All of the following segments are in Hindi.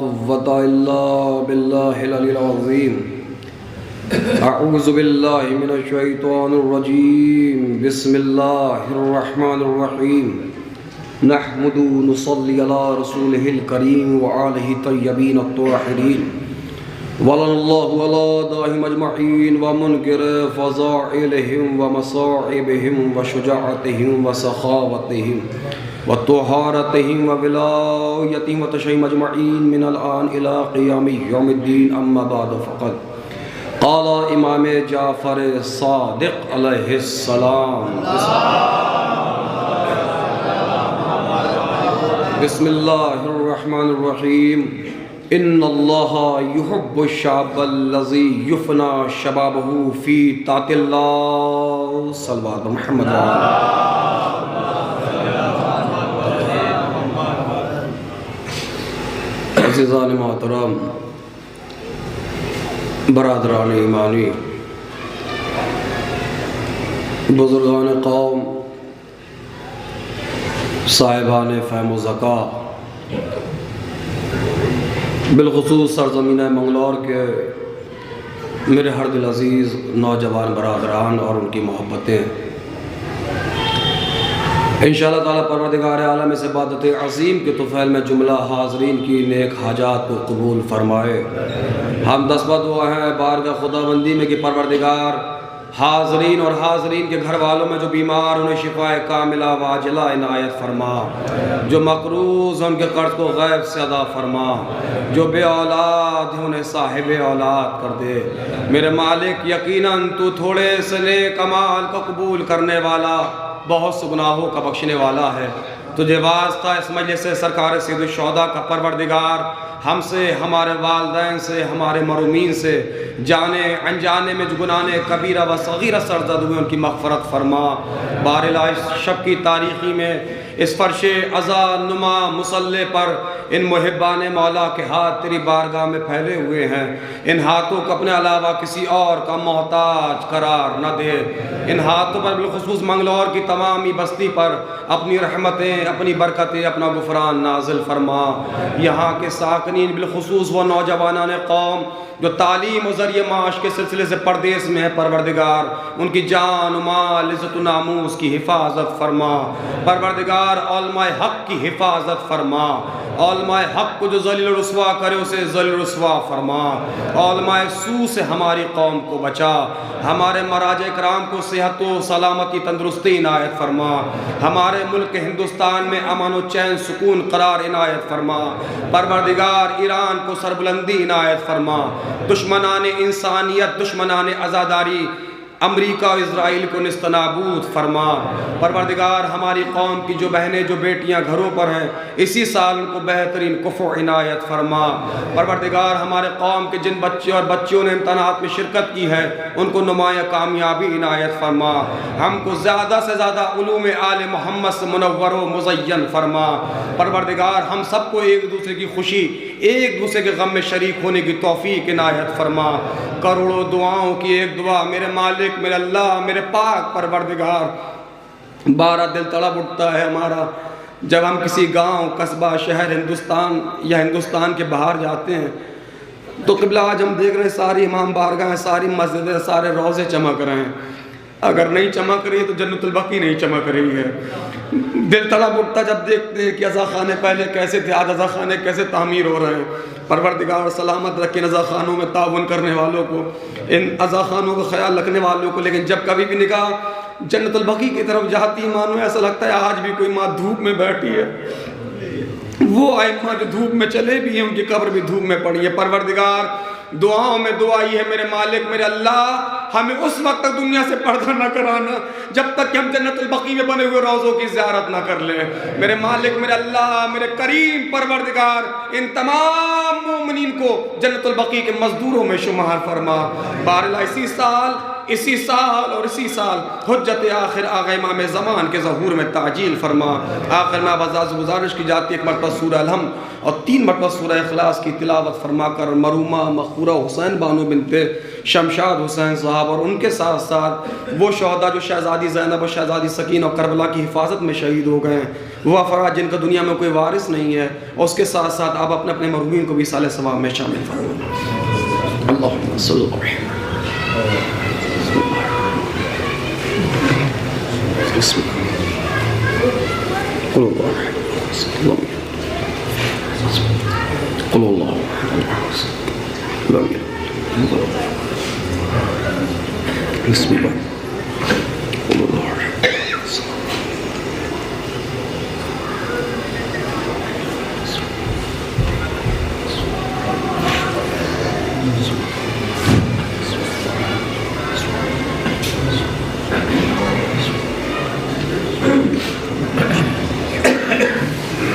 कुव्वता इल्ला बिल्लाहिल अलील अज़ीम। अऊज़ु बिल्लाहि मिनश शैतानिर रजीम। बिस्मिल्लाहिर रहमानिर रहीम। नहमदु व नुसल्ली अला रसूलिहिल करीम व आलिहि तय्यबीन अत्ताहिरीन। वल्लल्लाहु अला दाहिम अजमईन व मुनकिर फ़ज़ाइलिहिम व मसाइबिहिम व शुजाअतिहिम व सखावतिहिम व तुहारतिहिम व विलायतिहिम व तशय्युम अजमईन मिनल आन इला क़ियामि यौमिद्दीन। अम्मा बअद फ़क़द क़ाला इमाम जाफ़र सादिक़ अलैहिस्सलाम। बिस्मिल्लाहिर रहमानिर रहीम। इन्नल्लाहा युहिब्बुश्शाबल्लज़ी युफ़ना शबाबहु फ़ी ताअतिल्लाह। सल्लल्लाहु अलैहि मुहम्मद। अज़ीज़ान मोहतरम, बरादरान ईमानी, बुज़ुर्गान कौम, साहिबान फ़हम व ज़का, बिलख़ुसूस सरज़मीन मंगलौर के मेरे हर दिल अज़ीज़ नौजवान बरादरान और उनकी मोहब्बतें, इंशाअल्लाह ताला परवरदिगार आलम इस इबादत अज़ीम के तुफ़ैल में जुमला हाज़रीन की नेक हाजात को कबूल फ़रमाए। हम दसवा दुआ हैं बारगाह खुदाबंदी में कि परवरदिगार हाज़रीन और हाज़रीन के घर वालों में जो बीमार उन्हें शिफ़ाए कामिला वाजिला इनायत फ़रमा, जो मक़रूज़ उनके कर्ज़ को गैब से अदा फ़रमा, जो बे औलाद है उन्हें साहिब औलाद कर दे। मेरे मालिक, यकीनन तू थोड़े से नेक अमाल को कबूल करने वाला, बहुत से गुनाहों का बख्शने वाला है। तुझे वास्ता इस मजलिस से सरकार सैयद शोहदा का परवरदिगार हमसे, हमारे वालिदैन से, हमारे मरूमीन से जाने अनजाने में जो गुनाह कबीरा व सगीरा सरज़द हुए उनकी मग़फ़रत फ़रमा। बारिला इस शब की तारीख़ी में इस फ़र्श अज़ा नुमा मुसल्ले पर इन मुहिब्बान मौला के हाथ तेरी बारगाह में फैले हुए हैं। इन हाथों को अपने अलावा किसी और का मोहताज करार न दे। इन हाथों पर बिलख़ुसूस मंगलौर की तमामी बस्ती पर अपनी रहमतें, अपनी बरकतें, अपना गुफ़रान नाज़िल फ़रमा। यहाँ के साकिनीन बिलख़ुसूस व नौजवानान कौम जो तालीम और ज़रिए माश के सिलसिले से परदेश में है, परवरदिगार उनकी जान माल इज़्ज़त नामूस की हिफाजत फरमा। परवरदिगार औलमाए हक़ की हिफाजत फरमा। औलमाए हक़ को जो ज़लील रुस्वा करे उसे ज़लील रुस्वा फरमा। औलमाए सू से हमारी कौम को बचा। हमारे मराजे कराम को सेहत व सलामती तंदुरुस्ती इनायत फरमा। हमारे मुल्क हिंदुस्तान में अमन व चैन सुकून करार इनायत फरमा। परवरदिगार ईरान को सरबुलंदी इनायत फरमा। दुश्मनाने इंसानियत, दुश्मनाने आज़ादारी अमरीका और इज़राइल को निस्तनाबूद फरमा। परवरदिगार हमारी कौम की जो बहनें, जो बेटियां घरों पर हैं, इसी साल उनको बेहतरीन कुफ़्र इनायत फरमा। परवरदिगार हमारे कौम के जिन बच्चे और बच्चियों ने इम्तहानात में शिरकत की है उनको नुमाया कामयाबी इनायत फरमा। हमको ज़्यादा से ज़्यादा उलूम आले मोहम्मद से मुनव्वर व मुज़य्यन फरमा। परवरदिगार हम सबको एक दूसरे की खुशी, एक दूसरे के गम में शरीक होने की तौफीक इनायत फरमा। करोड़ों दुआओं की एक दुआ मेरे मालिक, मेरे अल्लाह, मेरे पाक परवरदिगार, बारा दिल तड़प उठता है हमारा जब हम किसी गांव, कस्बा, शहर, हिंदुस्तान या हिंदुस्तान के बाहर जाते हैं तो क़िबला आज हम देख रहे हैं सारी इमाम बारगाहें, सारी मस्जिदें, सारे रोज़े चमक रहे हैं। अगर नहीं चमक रही है तो जन्नतुल बकी नहीं चमक रही है। दिल तड़प उठता जब देखते हैं कि अज़ा खाने पहले कैसे थे, आज अज़ा खाने कैसे तामीर हो रहे हैं। परवरदिगार सलामत रखे अज़ा खानों में ताउन करने वालों को, इन अज़ा खानों का ख्याल रखने वालों को। लेकिन जब कभी भी निगाह जन्नतुल बकी की तरफ जाती मानो ऐसा लगता है आज भी कोई माँ धूप में बैठी है। वो आइम्मा जो धूप में चले भी हैं उनकी कब्र भी धूप में पड़ी है। परवरदिगार दुआओं में दुआ ये है मेरे मालिक, मेरे अल्लाह, हमें उस वक्त तक दुनिया से पर्दा न कराना जब तक कि हम जन्नतुल बकी में बने हुए रोज़ों की ज़ियारत ना कर लें। मेरे मालिक, मेरे अल्लाह, मेरे करीम परवरदिगार इन तमाम मोमिनीन को जन्नतुल बकी के मज़दूरों में शुमार फरमा। बारला इसी साल इसी साल और इसी साल हुज्जत आखिर आगे इमाम ज़मान के ज़हूर में ताजील फरमा। आखिर में आवाज़ गुजारिश की जाती है, एक मरतबा सूरह अलहम और 3 मरतबा सूरह इखलास की तिलावत फरमा कर मरूमा मखूरा हुसैन बानो बिनते शमशाद हुसैन साहब और उनके साथ साथ वो शहदा जो शहज़ादी ज़ैनब और शहज़ादी सकीन और करबला की हिफाजत में शहीद हो गए हैं, वो अफराद जिनका दुनिया में कोई वारिस नहीं है, और उसके साथ साथ आप अपने अपने मरहूमीन को भी साले सवाब में शामिल फरमाएं। अल्लाहुम्मा सल्लि अलैहि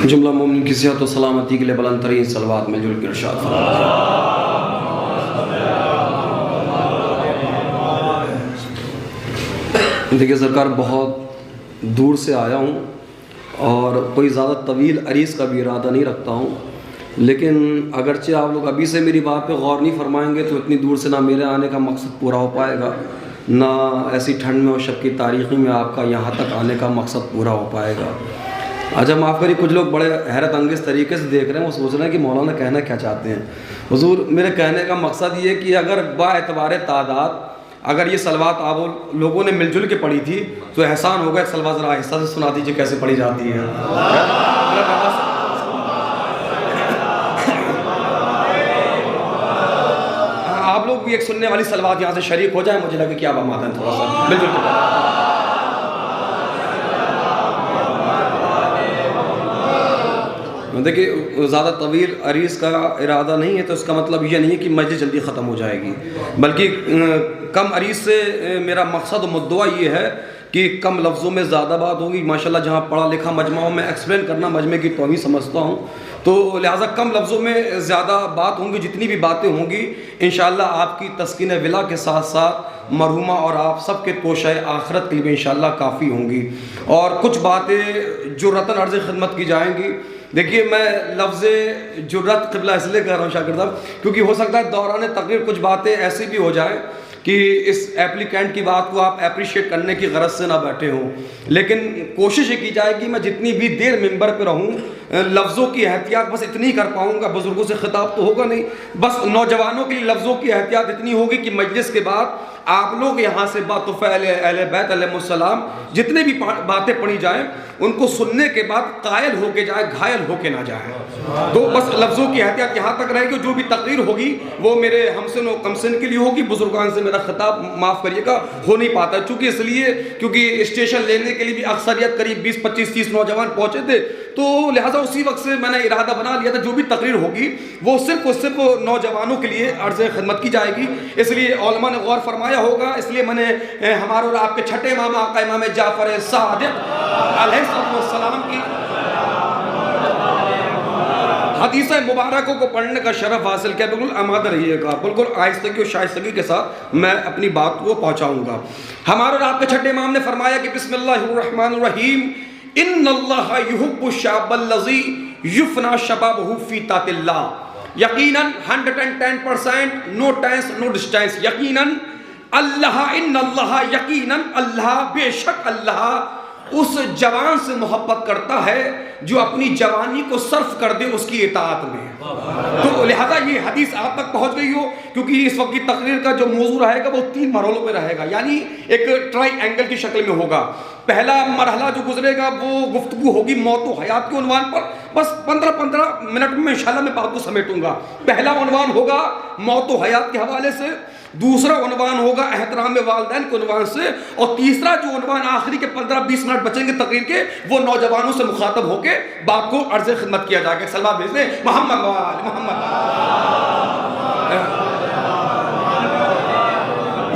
जुमला मोमिन की सेहत और सलामती के लिए बुलंद तरीन सलवात में जुल के इरशाद फरमाया। देखिए सरकार, बहुत दूर से आया हूँ और कोई ज़्यादा तवील अरीज़ का भी इरादा नहीं रखता हूँ, लेकिन अगरचे आप लोग अभी से मेरी बात पे गौर नहीं फरमाएंगे तो इतनी दूर से ना मेरे आने का मकसद पूरा हो पाएगा, ना ऐसी ठंड में और शब की तारीख़ी में आपका यहाँ तक आने का मकसद पूरा हो पाएगा। अच्छा माफ़ करिए, कुछ लोग बड़े हैरत अंगेज़ तरीके से देख रहे हैं, वो सोच रहे हैं कि मौलाना कहना क्या चाहते हैं। हुजूर, मेरे कहने का मकसद ये कि अगर बाएतबार तादाद अगर ये सलवात आप लोगों ने मिलजुल के पढ़ी थी तो एहसान होगा। एक सलवा ज़रा आहिस्ता से सुना दीजिए कैसे पढ़ी जाती है। आप लोग भी एक सुनने वाली सलवात यहाँ से शरीक हो जाए, मुझे लगे कि आप आमादा हैं थोड़ा सा मिलजुल के। देखिए, ज़्यादा तवील अरीज़ का इरादा नहीं है तो इसका मतलब ये नहीं है कि मस्जिद जल्दी ख़त्म हो जाएगी, बल्कि कम अरीज़ से मेरा मकसद और मुद्दा ये है कि कम लफ्ज़ों में ज़्यादा बात होगी। माशाल्लाह जहाँ पढ़ा लिखा मजमाओं में एक्सप्लेन करना मजमे की तौहीन समझता हूँ, तो लिहाजा कम लफ्ज़ों में ज़्यादा बात होंगी। जितनी भी बातें होंगी इंशाअल्लाह आपकी तस्कीन विला के साथ साथ मरहुमा और आप सब के तोशा आखिरत के लिए इंशाअल्लाह काफ़ी होंगी। और कुछ बातें जुर्रतन अर्ज़ खिदमत की जाएंगी। देखिए, मैं लफ्ज़ जुर्रत क़िबला इसलिए कह रहा हूँ शागिर्द साहब, क्योंकि हो सकता है दौरान तकरीर कुछ बातें ऐसी भी हो जाए कि इस एप्लीकेंट की बात को आप अप्रिशिएट करने की गरज से ना बैठे हों, लेकिन कोशिश ये की जाए कि मैं जितनी भी देर मिंबर पे रहूं लफ्ज़ों की एहतियात बस इतनी कर पाऊंगा। बुजुर्गों से खिताब तो होगा नहीं, बस नौजवानों के लिए लफ्ज़ों की एहतियात इतनी होगी कि मजलिस के बाद आप लोग यहाँ से बातुफ़ैल अहले बैत अलैहिमुस्सलाम जितने भी बातें पढ़ी जाएँ उनको सुनने के बाद कायल होके जाए, घायल होके ना जाए। तो बस लफ्ज़ों की एहतियात यहाँ तक रहेगी। जो भी तकरीर होगी वो मेरे हमसन व कमसन के लिए होगी। बुजुर्गान से मेरा खिताब माफ़ करिएगा हो नहीं पाता, चूँकि इसलिए क्योंकि स्टेशन लेने के लिए भी अक्सरियत करीब 20, 25, 30 नौजवान पहुँचे थे, तो लिहाजा उसी वक्त से मैंने इरादा बना लिया था जो भी तकरीर होगी वो सिर्फ और सिर्फ नौजवानों के लिए अर्ज़ खिदमत की जाएगी। इसलिए उलमा ने गौर फरमाया होगा, इसलिए मैंने हमारे और आपके छठे इमाम आका इमाम जाफ़र सादिक़ अलैहिस्सलाम की हदीस मुबारकों को पढ़ने का शरफ हासिल किया। बिल्कुल आमादा रहिएगा, बिल्कुल आहिस्तगी और शाइस्तगी के साथ मैं अपनी बात को पहुँचाऊँगा। हमारे और आपके छठे इमाम ने फरमाया कि बिस्मिल्लाहिर्रहमानिर्रहीम, इन्नल्लाह युहिब्बु शाबल्लज़ी युफ़ना शबाबहु फ़ी तातिल्लाह। यकीनन 110% नो टेंस नो डिस्टेंस, यकीनन अल्लाह, इन्नल्लाह, यकीनन अल्लाह, बेशक अल्लाह उस जवान से मोहब्बत करता है जो अपनी जवानी को सर्फ कर दे उसकी इताअत में। तो लिहाजा ये हदीस आप तक पहुंच गई हो, क्योंकि इस वक्त की तकरीर का जो मौजू रहेगा वो 3 मरहलों में रहेगा, यानी एक ट्राई एंगल की शक्ल में होगा। पहला मरहला जो गुजरेगा वो गुफ्तगू होगी मौत व हयात के उन्वान पर। बस 15-15 मिनट में इंशाअल्लाह मैं बात को समेटूंगा। पहला उन्वान होगा मौत व हयात के हवाले से, दूसरा उन्वान होगा एहतराम वालिदैन के उन्वान से, और तीसरा जो उन्वान आखिरी के 15-20 मिनट बचेंगे तकरीर के वो नौजवानों से मुखातब होके बात को अर्ज़ खिदमत किया जाएगा। सलवा भेज दें मोहम्मद वाले मोहम्मद।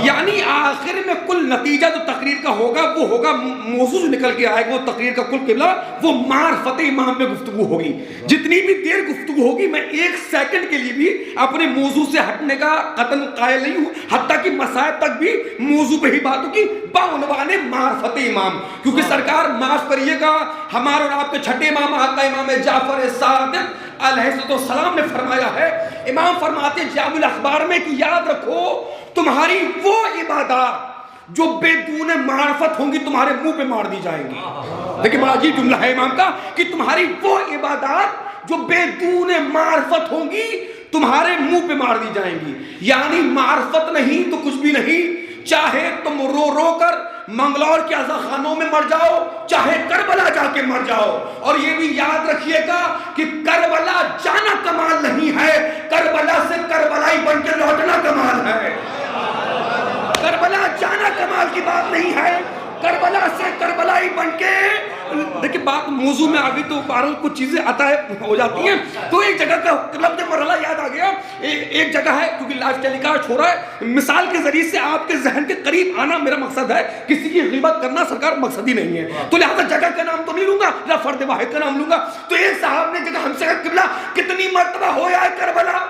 यानी आखिर में कुल नतीजा जो तकरीर का होगा वो होगा, मौजू जो निकल के आएगा वो तकरीर का कुल किबला वो मारफत इमाम पे गुफ्तगू होगी। जितनी भी देर गुफ्तगू होगी मैं एक सेकंड के लिए भी अपने मौजू से हटने का कतन कायल नहीं हूँ, हत्ता कि मसायब तक भी मौजू पे ही बात होगी बाउनवाने मारफत इमाम। क्योंकि सरकार माफ करिएगा हमारे और आपके छठे इमाम आता इमाम जाफर सादिक अलैहिस्सलाम ने फरमाया है, इमाम फरमाते जामुल अखबार में कि याद रखो तुम्हारी वो इबादत जो बेदून मार्फत होंगी तुम्हारे मुंह पे मार दी जाएंगी। देखिए बड़ा अजीब जुमला है इमाम का कि तुम्हारी वो इबादत जो बेदून मार्फत होंगी तुम्हारे मुंह पे मार दी जाएंगी। यानी मार्फत नहीं तो कुछ भी नहीं, चाहे तुम रो रो कर मंगलौर के अज़ाखानों में मर जाओ, चाहे करबला जाके मर जाओ। और ये भी याद रखिएगा कि करबला जाना कमाल नहीं है, करबला से करबलाई बन के लौटना कमाल है। करबला जाना कमाल की बात नहीं है, करबला से करबलाई बन के। देखिए बात मौजू में आ गई तो बारह कुछ चीजें आता है हो जाती हैं। तो एक जगह का लफ्ज़ मरहला याद आ गया, एक जगह है क्योंकि लाइव टेलीकास्ट हो रहा है, मिसाल के जरिए से आपके जहन के करीब आना मेरा मकसद है, किसी की ग़ीबत करना सरकार मकसद ही नहीं है। तो लिहाजा जगह का नाम तो नहीं लूंगा या फर्द वाहिद का नाम लूंगा। तो एक साहब ने जगह हमसे कहा किबला कितनी मरतबा हो है करबला?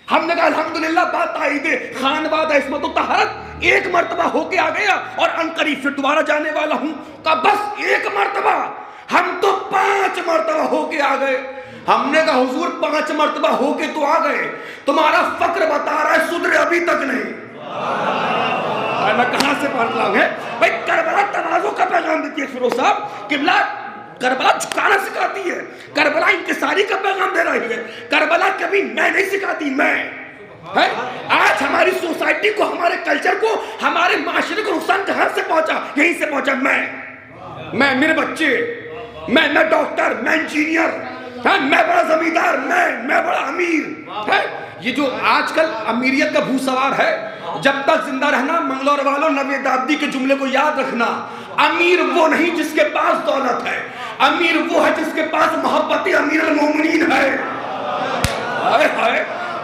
हमने कहा अल्हम्दुलिल्लाह बात आई दे खान बाद इसमत तहरत एक मरतबा होके आ गया और अनकरीब फिर दोबारा जाने वाला हूं। का बस एक मरतबा, हम तो 5 मरतबा होके आ गए। हमने कहा हुजूर 5 मरतबा होके तो आ गए, तुम्हारा फक्र बता रहा है सुधरे अभी तक नहीं। मैं कहां से पढ़ रहा हूं भाई? करबला तवाज़ु का पैगाम देती है फिरोज साहब। किबला करबला झुकाना सिखाती है, करबला इंकिसारी का पैगाम दे रही है। करबला कभी मैं नहीं सिखाती, मैं है। आज हमारी सोसाइटी को, हमारे कल्चर को, हमारे माशरे को नुकसान कहां से पहुंचा? यहीं से पहुंचा। मैं मेरे बच्चे, मैं डॉक्टर, मैं इंजीनियर, मैं बड़ा जमींदार, मैं बड़ा अमीर है। ये जो आजकल अमीरियत का भूसवार है, जब तक जिंदा रहना मंगलौर वालों नवेद आब्दी के जुमले को याद रखना, अमीर वो नहीं जिसके पास दौलत है, अमीर वो है जिसके पास मोहब्बत अमीर अल मोमिनीन है,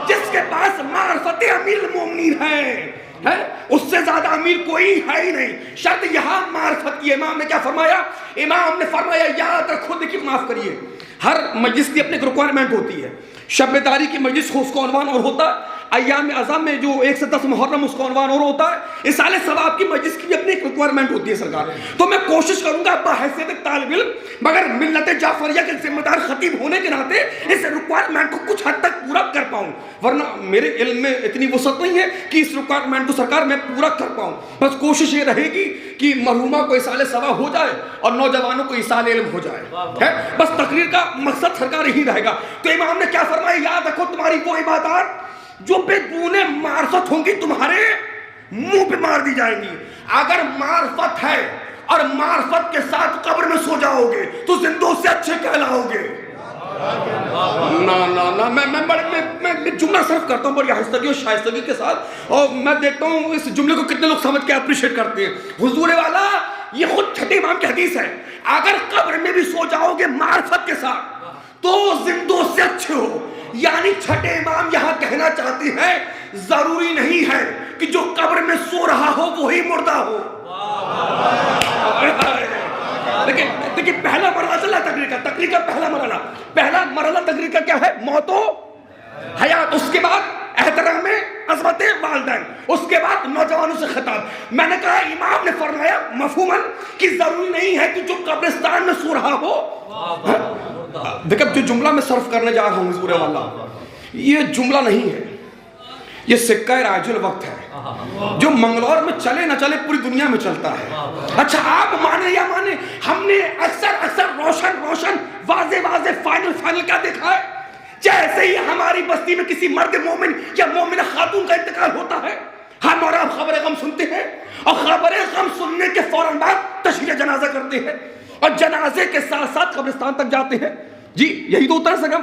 जिसके पास मार्फत अमीर अल मोमिनीन है। उससे ज्यादा अमीर कोई है ही नहीं। शर्त यहां मार्फत की। इमाम ने क्या फरमाया? इमाम ने फरमाया याद रखो, देखिए माफ करिए, हर मजलिस की अपनी रिक्वायरमेंट होती है। शब्बेदारी की मजलिस हो उसका उन्वान और होता है, अय्याम अज़म में जो 1 से 10 मुहर्रम उसका उन्वान और होता है। इसाले सवाब की मजलिस की भी अपनी एक रिक्वायरमेंट होती है सरकार। तो मैं कोशिश करूंगा बाहैसियत तालिब इल्म, मगर मिल्लत जाफरिया के जिम्मेदार खतीब होने के नाते इस रिक्वायरमेंट को कुछ हद तक पूरा कर पाऊं, वरना मेरे इल्म में इतनी वसअत नहीं है कि इस रिक्वायरमेंट को सरकार मैं पूरा कर पाऊं। बस कोशिश ये रहेगी कि मरहूमा को इसाले सवाब हो जाए और नौजवानों को इसाले इल्म हो जाए, है बस तकरीर का मकसद सरकार यही रहेगा। तो इमाम ने क्या फरमाया? याद रखो तुम्हारी वो इबादत जो बेदूने मार्फत होंगी तुम्हारे मुंह पे मार दी जाएंगी। अगर मार्फत है और मार्फत के साथ कब्र में सो जाओगे तो जिंदों से अच्छे कहलाओगे। ना ना ना मैं जुमला सर्व करता हूँ बड़ी आहिस्तगी और शाइस्तगी के साथ, और मैं देखता हूँ इस जुमले को कितने लोग समझ के अप्रिशिएट करते हैं। हुजूर वाला ये खुद छठे इमाम की हदीस है, अगर कब्र में भी सो जाओगे मार्फत के साथ तो जिंदों से अच्छे हो। यानी छठे इमाम यहां कहना चाहते हैं जरूरी नहीं है कि जो कब्र में सो रहा हो वही मुर्दा हो। देखिए पहला मरहला चला तकरीर का पहला मरहला तकरीर का क्या है? मौतो हयात, उसके बाद एहतराम अज़मत वालिदैन, उसके बाद नौजवानों से खिताब। मैंने कहा इमाम ने फरमाया मफहूमन कि जरूरी नहीं है कि जो कब्रिस्तान में सो रहा हो। देखिए जो जुमला मैं सर्व करने जा रहा हूँ हुजूर वाला, ये जुमला नहीं है, ये सिक्का राजुल वक्त है जो मंगलौर में चले न चले पूरी दुनिया में चलता है। अच्छा आप माने या माने, हमने अक्सर रोशन वाजे फाइनल क्या देखा है? जैसे ही हमारी बस्ती में किसी मर्द मोमिन या मोमिन खातून का इंतकाल होता है, हम और आप खबर गम सुनते हैं और खबर गम सुनने के फौरन बाद तशरीह जनाजा करते हैं और जनाजे के साथ साथ कब्रिस्तान तक जाते हैं। जी यही तो उतर सकम,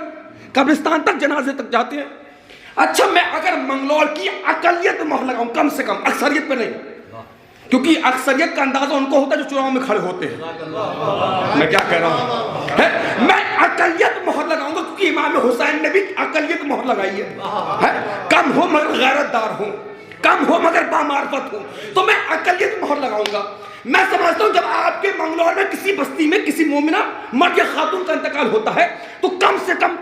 कब्रिस्तान तक जनाजे तक जाते हैं। अच्छा मैं अगर मंगलौर की अकलियत मोहर लगाऊं, कम से कम अक्सरियत पे नहीं, क्योंकि अक्सरियत का अंदाजा उनको होता है जो चुनाव में खड़े होते हैं। मैं क्या कह रहा हूं? मैं अकलियत मोहर लगाऊंगा क्योंकि इमाम हुसैन ने भी अकलियत मोहर लगाई है। कम हो मगर गैरतदार हो। कम हो मगर बामार्फत हो। तो मैं अकलियत मोहर लगाऊंगा। मैं समझता हूं जब आपके मंगलौर में किसी बस्ती में किसी मोमिना मर्द या खातून का इंतकाल होता है तो कम से कम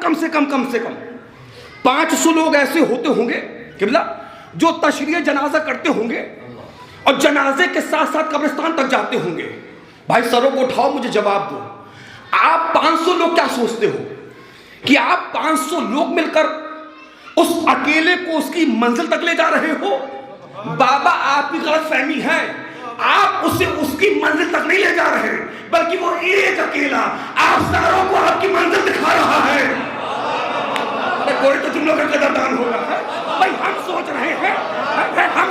500 लोग ऐसे होते होंगे किबला जो तशरीह जनाजा करते होंगे और जनाजे के साथ साथ कब्रिस्तान तक जाते होंगे। भाई सरों को उठाओ, मुझे जवाब दो, आप 500 लोग क्या सोचते हो कि आप 500 लोग मिलकर उस अकेले को उसकी मंजिल तक ले जा रहे हो? बाबा आपकी गलतफहमी है, आप उसे उसकी मंजिल तक नहीं ले जा रहे, बल्कि वो एक अकेला आप सारों को आपकी मंजिल दिखा रहा है। अरे कोई तो तुम लोग का कदरदान होगा है? भाई हम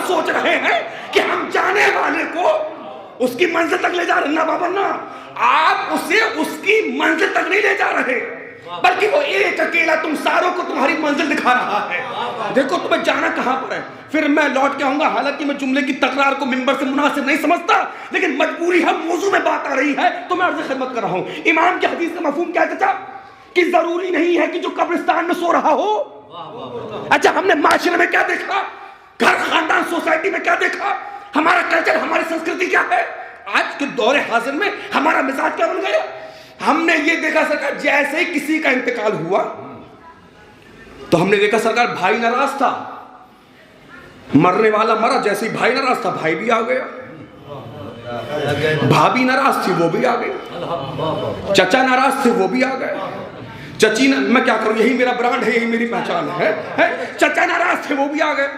सोच रहे हैं कि हम जाने वाले को उसकी मंजिल तक ले जा रहे ना बाबा ना, आप उसे उसकी मंजिल तक नहीं ले जा रहे, बल्कि वो एक अकेला तुम सारों को तुम्हारी मंजिल दिखा रहा है। देखो तुम्हें जाना कहां पर है, फिर मैं लौट के आऊंगा। हालांकि मैं जुमले की तकरार को मिंबर से मुनासिब नहीं समझता, लेकिन मजबूरी है, मौजू में बात आ रही है तो मैं अर्ज़ खिदमत कर रहा हूं। इमाम की हदीस का मफहूम क्या है चाचा? कि जरूरी नहीं है कि जो कब्रिस्तान में सो रहा हो। अच्छा, हमने माशरे में क्या देखा, घर खानदान सोसाइटी में क्या देखा, हमारा कल्चर हमारी संस्कृति क्या है, आज के दौरे हाजिर में हमारा मिजाज क्या बन गया? हमने ये देखा सरकार, जैसे ही किसी का इंतकाल हुआ तो हमने देखा सरकार भाई नाराज था, मरने वाला मरा, जैसे ही भाई नाराज था भाई भी आ गया, भाभी नाराज थी वो भी आ गई, चचा नाराज थे वो भी आ गए, चची मैं क्या करूं, यही मेरा ब्रांड है, यही मेरी पहचान है? चचा नाराज थे वो भी आ गए,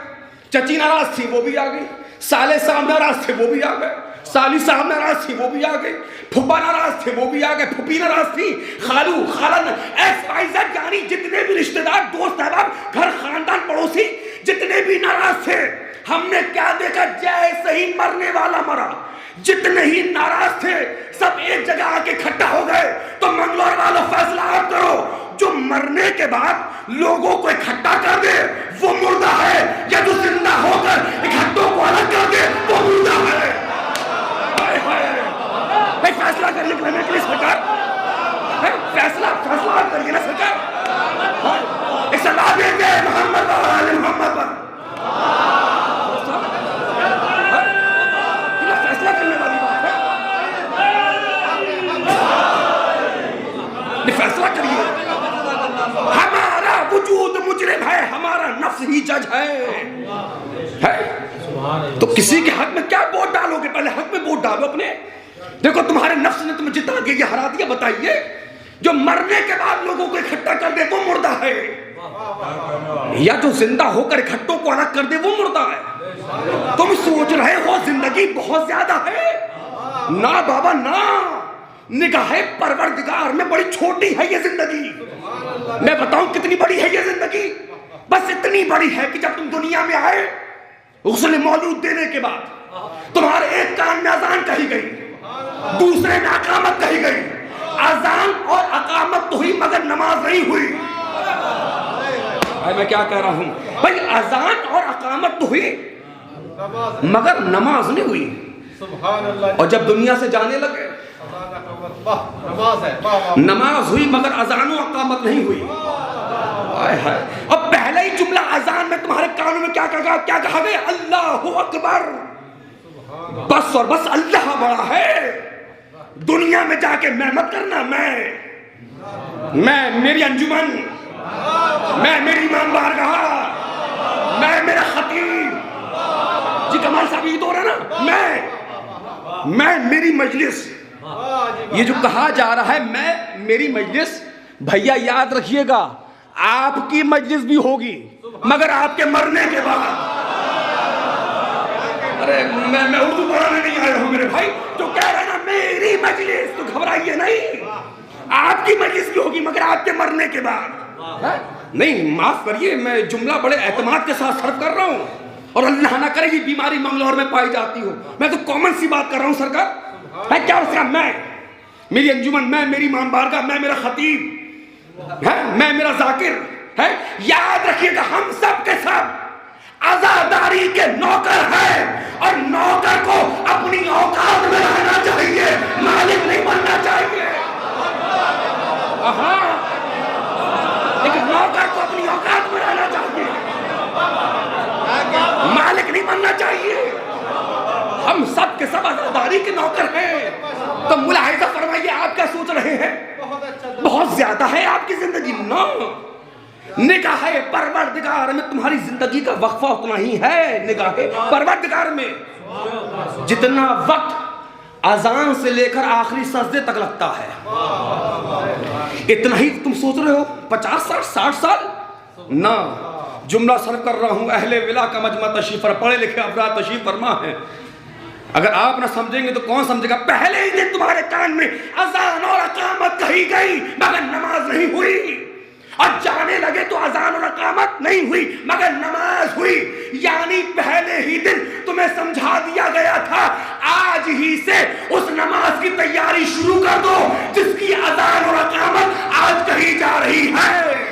चची नाराज थी वो भी आ गई, साले साहब नाराज थे वो भी आ गए, साली साहब नाराज थी वो भी आ गई, फुप्पा नाराज थे वो भी आ गए, फुप्पी नाराज थी, खालू खालन XYZ, यानी जितने भी रिश्तेदार दोस्त अहबाब घर खानदान पड़ोसी जितने भी नाराज थे। हमने क्या देखा, जैसे ही मरने वाला मरा जितने ही नाराज थे सब एक जगह आके इकट्ठा हो गए। तो मंगलौर वालों फैसला आप करो, जो मरने के बाद लोगों को इकट्ठा कर दे वो मुर्दा है, या जो जिंदा होकर इकट्ठों को अलग कर दे वो मुर्दा है। फैसला करने के लिए सरकार फैसला करिए ना सरकार। एक सलाह देंगे मोहम्मद और मोहम्मद पर, फैसला करने वाली बात है, फैसला करिए। हमारा वजूद मुजरिम है, हमारा नफ्स ही जज है? तो किसी के हक में क्या वोट डालोगे? पहले हक में वोट डालो अपने। देखो तुम्हारे नफ्स ने तुम्हें जितना के हरा दिया, बताइए जो मरने के बाद लोगों को इकट्ठा कर दे वो मुर्दा है, या जो जिंदा होकर इकट्ठों को अलग कर दे वो मुर्दा है? तुम सोच रहे हो जिंदगी बहुत ज्यादा है? ना बाबा ना, निगाहे परवरदिगार में बड़ी छोटी है ये जिंदगी। मैं बताऊं कितनी बड़ी है ये जिंदगी, बस इतनी बड़ी है कि जब तुम दुनिया में आए गुस्ल मौलूद देने के बाद तुम्हारे एक कान में अजान कही गई, दूसरे में अकामत कही गई। अजान और अकामत तो हुई मगर नमाज नहीं हुई। मैं क्या कह रहा हूं भाई, अजान और अकामत तो हुई मगर नमाज नहीं हुई। और जब दुनिया से जाने लगे नमाज हुई मगर अजान और अकामत नहीं हुई। और पहले ही जुमला अजान में तुम्हारे कानों में क्या कहा गया? अल्लाहु अकबर। बस और बस अल्लाह बड़ा है। दुनिया में जाके मैं मत करना, मैं मेरी अंजुमन, मैं मेरी इमाम बारगाह, मैं मेरा खतीब जी कमाल साहब ये तो हो रहा ना, मैं मेरी मजलिस, ये जो कहा जा रहा है मैं मेरी मजलिस, भैया याद रखिएगा आपकी मजलिस भी होगी मगर आपके मरने के बाद। अरे मैं उर्दू पढ़ाने नहीं आया हूं मेरे भाई, तो कह रहा है ना मेरी मजलिस, तो घबराइए नहीं, आपकी मजलिस भी होगी मगर आपके मरने के बाद। नहीं माफ करिए, मैं जुमला बड़े एतमाद के साथ सर्व कर रहा हूं, और अल्लाह ना करे ये बीमारी मंगलौर में पाई जाती हो। मैं तो कॉमन सी बात कर रहा हूं सरकार है क्या उसका, मैं मेरी अंजुमन, मैं मेरी इमाम बारगाह, मैं मेरा खतीब है, मैं मेरा जाकिर है। याद रखिएगा हम सब के सब आजादारी के नौकर है, और नौकर को अपनी औकात में रहना चाहिए, मालिक नहीं बनना चाहिए। लेकिन नौकर को अपनी औकात में रहना चाहिए, मालिक नहीं बारी के नौकर हैं। तो मुलाहिजा फरमाइए आप क्या सोच रहे हैं? बहुत ज्यादा है आपकी जिंदगी ना। निगाह परवरदिगार में तुम्हारी जिंदगी का वक्फा उतना ही है। निगाह परवरदिगार में जितना वक्त अजान से लेकर आखिरी सजदे तक लगता है, इतना ही तुम सोच रहे हो 50 साल 60 साल ना। जुमला सर्व कर रहा हूं, अहले विला का मजमा तशरीफ फरमा, पढ़े लिखे अफराद तशरीफ फरमा है। अगर आप ना समझेंगे तो कौन समझेगा? पहले ही दिन तुम्हारे कान में अजान और अकामत कही गई मगर नमाज नहीं हुई, और जाने लगे तो अजान और अकामत नहीं हुई मगर नमाज हुई। यानी पहले ही दिन तुम्हें समझा दिया गया था, आज ही से उस नमाज की तैयारी शुरू कर दो जिसकी अजान और अकामत आज कही जा रही है।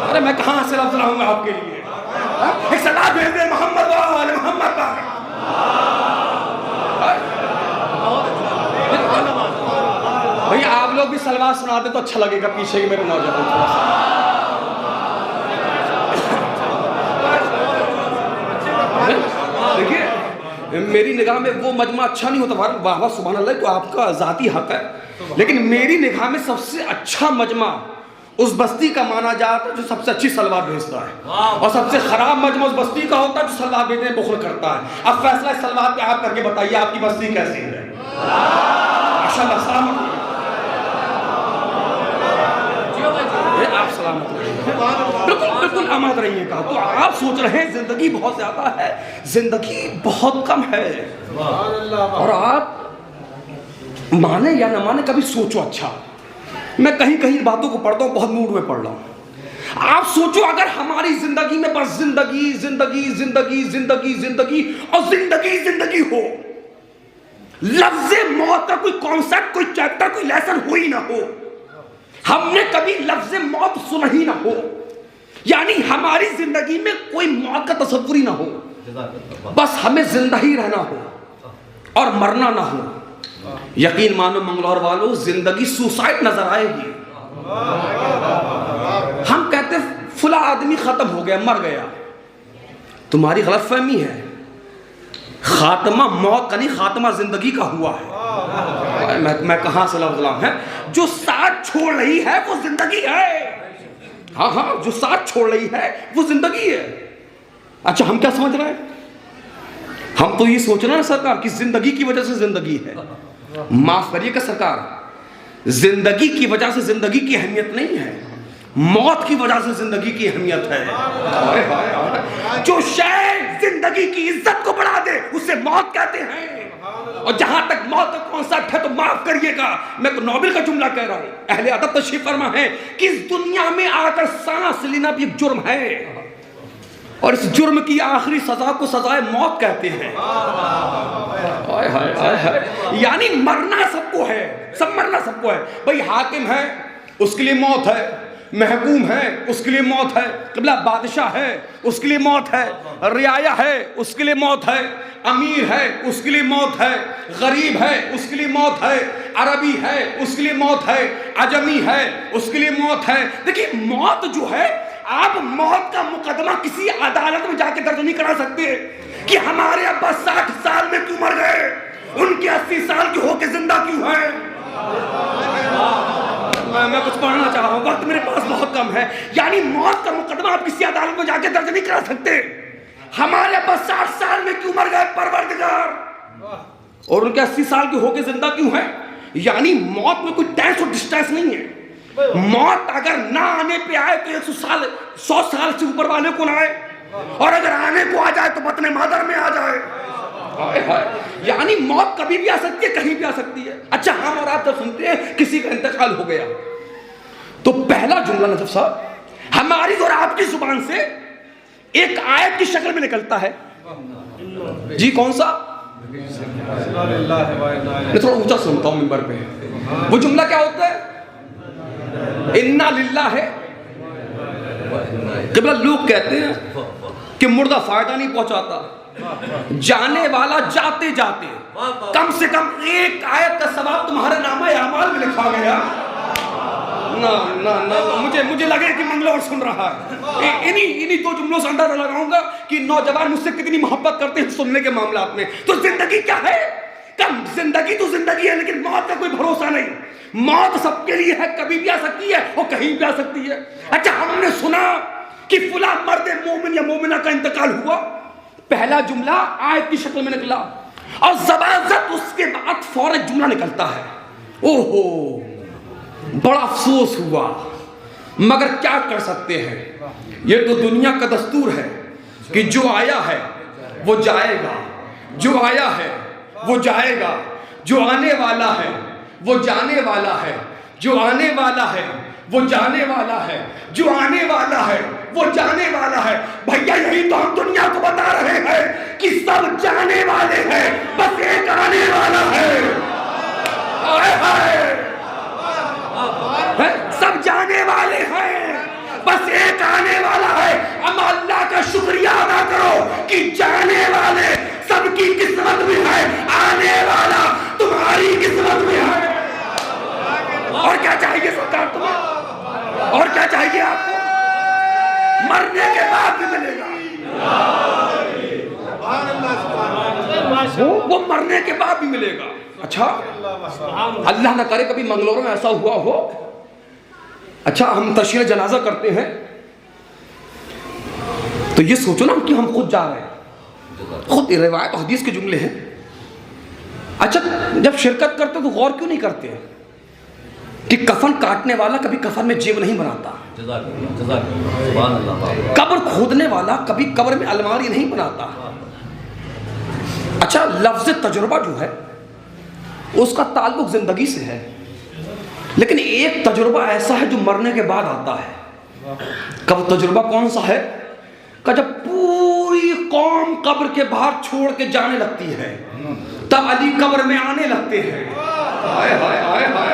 अरे मैं कहां से लफ्ज लाऊंगा आपके लिए? एक सलात भेज दे मोहम्मद वाले मोहम्मद का। भैया आप लोग भी सलवार सुनाते तो अच्छा लगेगा, पीछे के मेरे नौजवान थोड़ा सा। देखिए मेरी निगाह में वो मजमा अच्छा नहीं होता, वाह वाह सुभान अल्लाह, तो आपका जाती हक है, लेकिन मेरी निगाह में सबसे अच्छा मजमा उस बस्ती का माना जाता है जो सबसे अच्छी सलवार भेजता है, और सबसे खराब मजमा उस बस्ती का होता है जो सलवार भेजने में बुखल करता है। अब फैसला इस सलवार पे आप करके बताइए आपकी बस्ती कैसी है। माशाअल्लाह सलामत आप सलामत बिल्कुल बिल्कुल आमाद रहिए। कहा तो आप सोच रहे हैं जिंदगी बहुत ज्यादा है, जिंदगी बहुत कम है, और आप माने या ना माने कभी सोचो। अच्छा मैं कहीं कहीं बातों को पढ़ता हूँ, बहुत मूड में पढ़ रहा हूँ। आप सोचो अगर हमारी जिंदगी में बस जिंदगी जिंदगी जिंदगी जिंदगी जिंदगी और जिंदगी जिंदगी हो, लफ्ज़ मौत का कोई कॉन्सेप्ट, कोई चैप्टर, कोई लेसन हो ही ना हो, हमने कभी लफ्ज़ मौत सुना ही ना हो, यानी हमारी जिंदगी में कोई मौत का तसव्वुर ही ना हो, बस हमें जिंदा ही रहना हो और मरना ना हो, यकीन मानो मंगलौर वालों जिंदगी सुसाइड नजर आएगी। हम कहते फुला आदमी खत्म हो गया, मर गया, तुम्हारी गलतफहमी है। खात्मा मौत का नहीं, खात्मा जिंदगी का हुआ है। मैं कहां से लफ्ज़ लाऊं? है जो साथ छोड़ रही है वो जिंदगी है। हाँ हाँ, जो साथ छोड़ रही है वो जिंदगी है। अच्छा हम क्या समझ रहे हैं? हम तो ये सोच रहे हैं सरकार कि जिंदगी की वजह से जिंदगी है। माफ करिएगा सरकार, जिंदगी की वजह से जिंदगी की अहमियत नहीं है, मौत की वजह से जिंदगी की अहमियत है। जो शय जिंदगी की इज्जत को बढ़ा दे उसे मौत कहते हैं। और जहां तक मौत का कॉन्सेप्ट है तो माफ करिएगा, मैं नोबेल का जुमला कह रहा हूं, अहले अदब तशरीफ फरमा है कि इस दुनिया में आकर सांस लेना भी एक जुर्म है, और इस जुर्म की आखिरी सजा को सजाए मौत कहते हैं। हाय हाय हाय हाय, यानी मरना सबको है, सब मरना सबको है। भाई हाकिम है उसके लिए मौत है, महकूम है उसके लिए मौत है, क़िबला बादशाह है उसके लिए मौत है, रियाया है उसके लिए मौत है, अमीर है उसके लिए मौत है, गरीब है उसके लिए मौत है, अरबी है उसके लिए मौत है, अजमी है उसके लिए मौत है। देखिए मौत जो है, आप मौत का मुकदमा किसी अदालत में जाके दर्ज नहीं करा सकते कि हमारे अब्बा 60 साल में क्यों मर गए, उनके 80 साल के होके जिंदा क्यों हैं। मैं कुछ पढ़ना चाह रहा हूं, वक्त मेरे पास बहुत कम है। यानी मौत का मुकदमा आप किसी अदालत में जाके दर्ज नहीं करा सकते, हमारे अब्बा 60 साल में क्यों मर गए परवरदिगार, और उनके 80 साल के होके जिंदा क्यों है। यानी मौत में कोई टेंस और डिस्टेंस नहीं है। मौत अगर ना आने पे आए तो 100 साल से ऊपर वाले को ना आए, और अगर आने को आ जाए तो बतने मादर में आ जाए। यानी मौत कभी भी आ सकती है, कहीं भी आ सकती है। अच्छा हम और आप जब सुनते हैं किसी का इंतकाल हो गया, तो पहला जुमला नजफ साहब हमारी और आपकी जुबान से एक आयत की शक्ल में निकलता है। जी कौन सा? मैं थोड़ा ऊंचा सुनता हूं मिंबर पे। वो जुमला क्या होता है? इन्ना लिल्लाह है। क़िबला लोग कहते हैं कि मुर्दा फायदा नहीं पहुंचाता, जाने वाला जाते जाते कम से कम एक आयत का सवाब तुम्हारे नामा अमाल में लिखा गया। ना ना ना मुझे लगे कि मंगलौर सुन रहा है। इन्हीं दो जुमलों से अंदाजा लगाऊंगा कि नौजवान मुझसे कितनी मोहब्बत करते हैं सुनने के मामला में। तो जिंदगी क्या है? कम जिंदगी तो जिंदगी है, लेकिन मौत का कोई भरोसा नहीं। मौत सबके लिए है, कभी भी आ सकती है और कहीं भी आ सकती है। अच्छा, हमने सुना कि फुला मर्द मोमिन या मोमिना का इंतकाल हुआ, पहला जुमला आयत की शक्ल में निकला और जबरदस्त उसके बाद फौरन जुमला निकलता है, ओहो बड़ा अफसोस हुआ, मगर क्या कर सकते हैं। ये तो दुनिया का दस्तूर है कि जो आया है वो जाएगा, जो आया है वो जाएगा, जो आने वाला है वो जाने वाला है, जो आने वाला है वो जाने वाला है, जो आने वाला है वो जाने वाला है। भैया यही तो हम दुनिया को बता रहे हैं कि सब जाने वाले हैं, बस एक आने वाला है। सब जाने वाले हैं, बस एक आने वाला है। हम अल्लाह का शुक्रिया अदा करो कि जाने वाले सबकी किस्मत में है, आने वाला तुम्हारी किस्मत में है। और क्या चाहिए सरकार तुम्हें? और क्या चाहिए आपको? मरने के बाद भी मिलेगा, वो मरने के बाद भी मिलेगा। अच्छा, अल्लाह ना करे कभी मंगलौर में ऐसा हुआ हो। अच्छा, हम तशरीह जनाजा करते हैं तो ये सोचो ना कि हम खुद जा रहे हैं, खुद रिवायत हदीस के जुमले हैं। अच्छा, जब शिरकत करते तो गौर क्यों नहीं करते कि कफन काटने वाला कभी कफन में जेब नहीं बनाता, कब्र खोदने वाला कभी कब्र में अलमारी नहीं बनाता। अच्छा, लफ्ज़ तजुर्बा जो है उसका ताल्लुक जिंदगी से है, लेकिन एक तजुर्बा ऐसा है जो मरने के बाद आता है। कब तजुर्बा कौन सा है? का जब पूरी कौम कब्र के बाहर छोड़ के जाने लगती है, तब अली कब्र में आने लगते हैं। हाय हाय हाय हाय,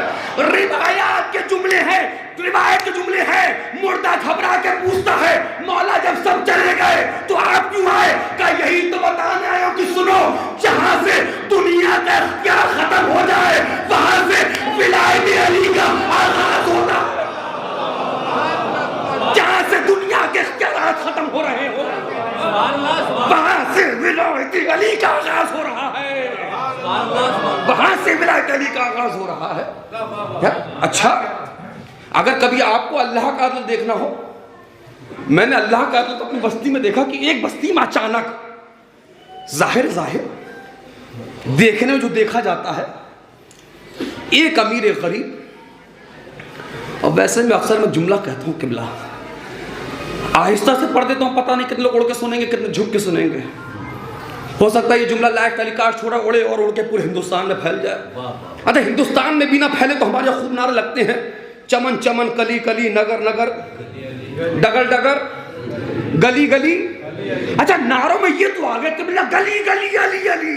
रिवायत के जुमले हैं, रिवायत के जुमले हैं। मुर्दा घबरा के पूछता है, मौला जब सब चले गए तो आप क्यों आए? का यही तो बताने आए हो कि सुनो, जहां से दुनिया का इख्तियार खत्म हो जाए वहां से विलायत अली का आगाज होता। जहां से दुनिया के इख्तियार खत्म हो रहे हो वहां से विलायत अली का आगाज हो रहा है, वहां से विलायत अली का आगाज हो रहा है। अच्छा, अगर कभी आपको अल्लाह का अदल देखना हो, मैंने अल्लाह का अदल तो अपनी बस्ती में देखा कि एक बस्ती में अचानक जाहिर देखने में जो देखा जाता है, एक अमीर एक गरीब। और वैसे मैं अक्सर मैं जुमला कहता हूँ, किबला आहिस्ता से पढ़ देता हूँ, पता नहीं कितने लोग उड़ के सुनेंगे, कितने झुक के सुनेंगे। हो सकता है ये जुमला लायक टेलीकास्ट छोड़ा उड़े और उड़ के पूरे हिंदुस्तान में फैल जाए। अच्छा, हिंदुस्तान में भी ना फैले तो हमारे खूब नारे लगते हैं, चमन चमन कली कली नगर नगर डगर डगर गली गली। अच्छा, नारों में ये तो आ गया कि गली गली अली अली।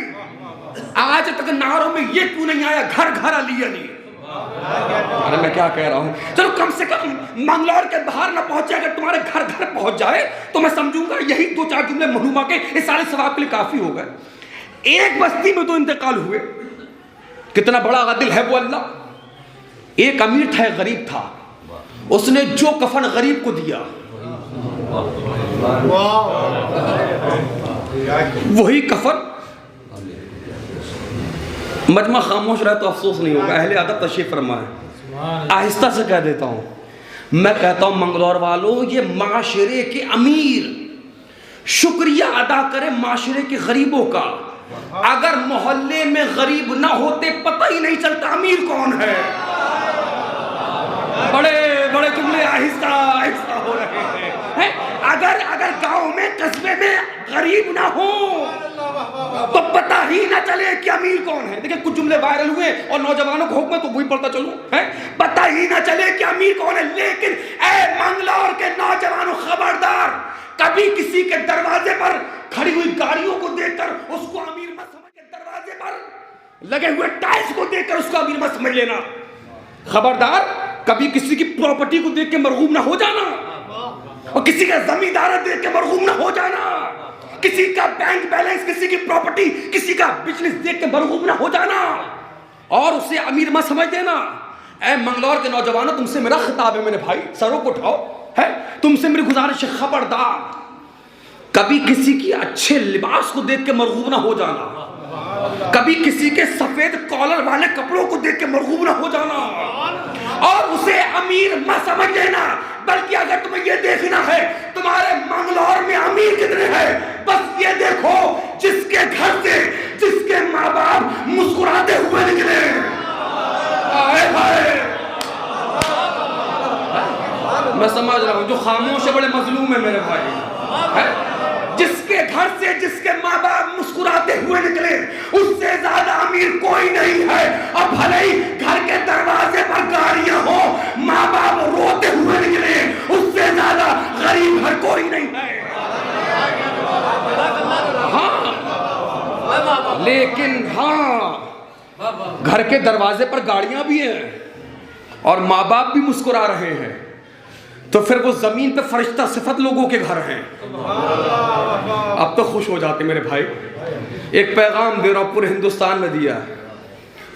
आज तक नारों में ये क्यों नहीं आया घर घर अली अली? अरे मैं क्या कह रहा हूं, चलो कम से कम मंगलौर के बाहर ना पहुंचे, अगर तुम्हारे घर घर पहुंच जाए तो मैं समझूंगा यही दो चार जुमले मनुमा के इस सारे सवाब के लिए काफी हो गए। एक बस्ती में तो इंतकाल हुए, कितना बड़ा आदिल है वो अल्लाह। एक अमीर था, एक गरीब था, उसने जो कफन गरीब को दिया वही कफन। मजमा खामोश रहे तो अफसोस नहीं होगा, अहले अदब तशरीफ फरमाए। आहिस्ता से कह देता हूं, मैं कहता हूं मंगलौर वालों, ये माशरे के अमीर शुक्रिया अदा करें माशरे के गरीबों का। अगर मोहल्ले में गरीब ना होते पता ही नहीं चलता अमीर कौन है। बड़े बड़े जुमले आहिस्ता आहिस्ता हो रहे हैं। अगर गांव में कस्बे में गरीब ना हो तो पता ही ना चले कि अमीर कौन है। देखिए, कुछ जुमले वायरल हुए और नौजवानों को हुक्म है तो वही पढ़ता चलो, है पता ही ना चले कि अमीर कौन है। लेकिन ए मंगलौर के नौजवानों, खबरदार, कभी किसी के दरवाजे पर खड़ी हुई गाड़ियों को देखकर उसको अमीर मत समझ, के दरवाजे पर लगे हुए टाइल्स को देखकर उसको अमीर मत समझ लेना। खबरदार, कभी किसी की प्रॉपर्टी को देख के मरगूब ना हो जाना, और किसी का जमींदार देख के मरगूब ना हो जाना, किसी का बैंक बैलेंस, किसी की प्रॉपर्टी, किसी का बिजनेस देख के मरगूब ना हो जाना और उसे अमीर मत समझ देना। ऐ मंगलौर के नौजवानों, तुमसे मेरा खिताब है मेरे भाई, सरों को उठाओ, है तुमसे मेरी गुजारिश है, खबरदार कभी किसी की अच्छे लिबास को देख के मरगूब ना हो जाना, कभी किसी के सफेद कॉलर वाले कपड़ों को देख के मरगूब ना हो जाना, और उसे अमीर मत समझ लेना, बल्कि अगर तुम्हें यह देखना है तुम्हारे मंगलौर में अमीर कितने हैं, बस ये देखो जिसके घर से जिसके माँ बाप मुस्कुराते हुए निकले। हाय हाय, मैं समझ रहा हूं, जो खामोश है बड़े मजलूम है मेरे भाई, है? जिसके घर से जिसके माँ बाप मुस्कुराते हुए निकले, उससे ज्यादा अमीर कोई नहीं है। और भले ही घर के दरवाजे पर गाड़ियां हो, माँ बाप रोते हुए निकले, उससे ज्यादा गरीब हर कोई नहीं है। हाँ, लेकिन हाँ, घर के दरवाजे पर गाड़ियां भी हैं और माँ बाप भी मुस्कुरा रहे हैं, तो फिर वो जमीन पे फरिश्ता सिफत लोगों के घर हैं। अब तो खुश हो जाते मेरे भाई। एक पैगाम दे रहा हूं, पूरे हिंदुस्तान में दिया है,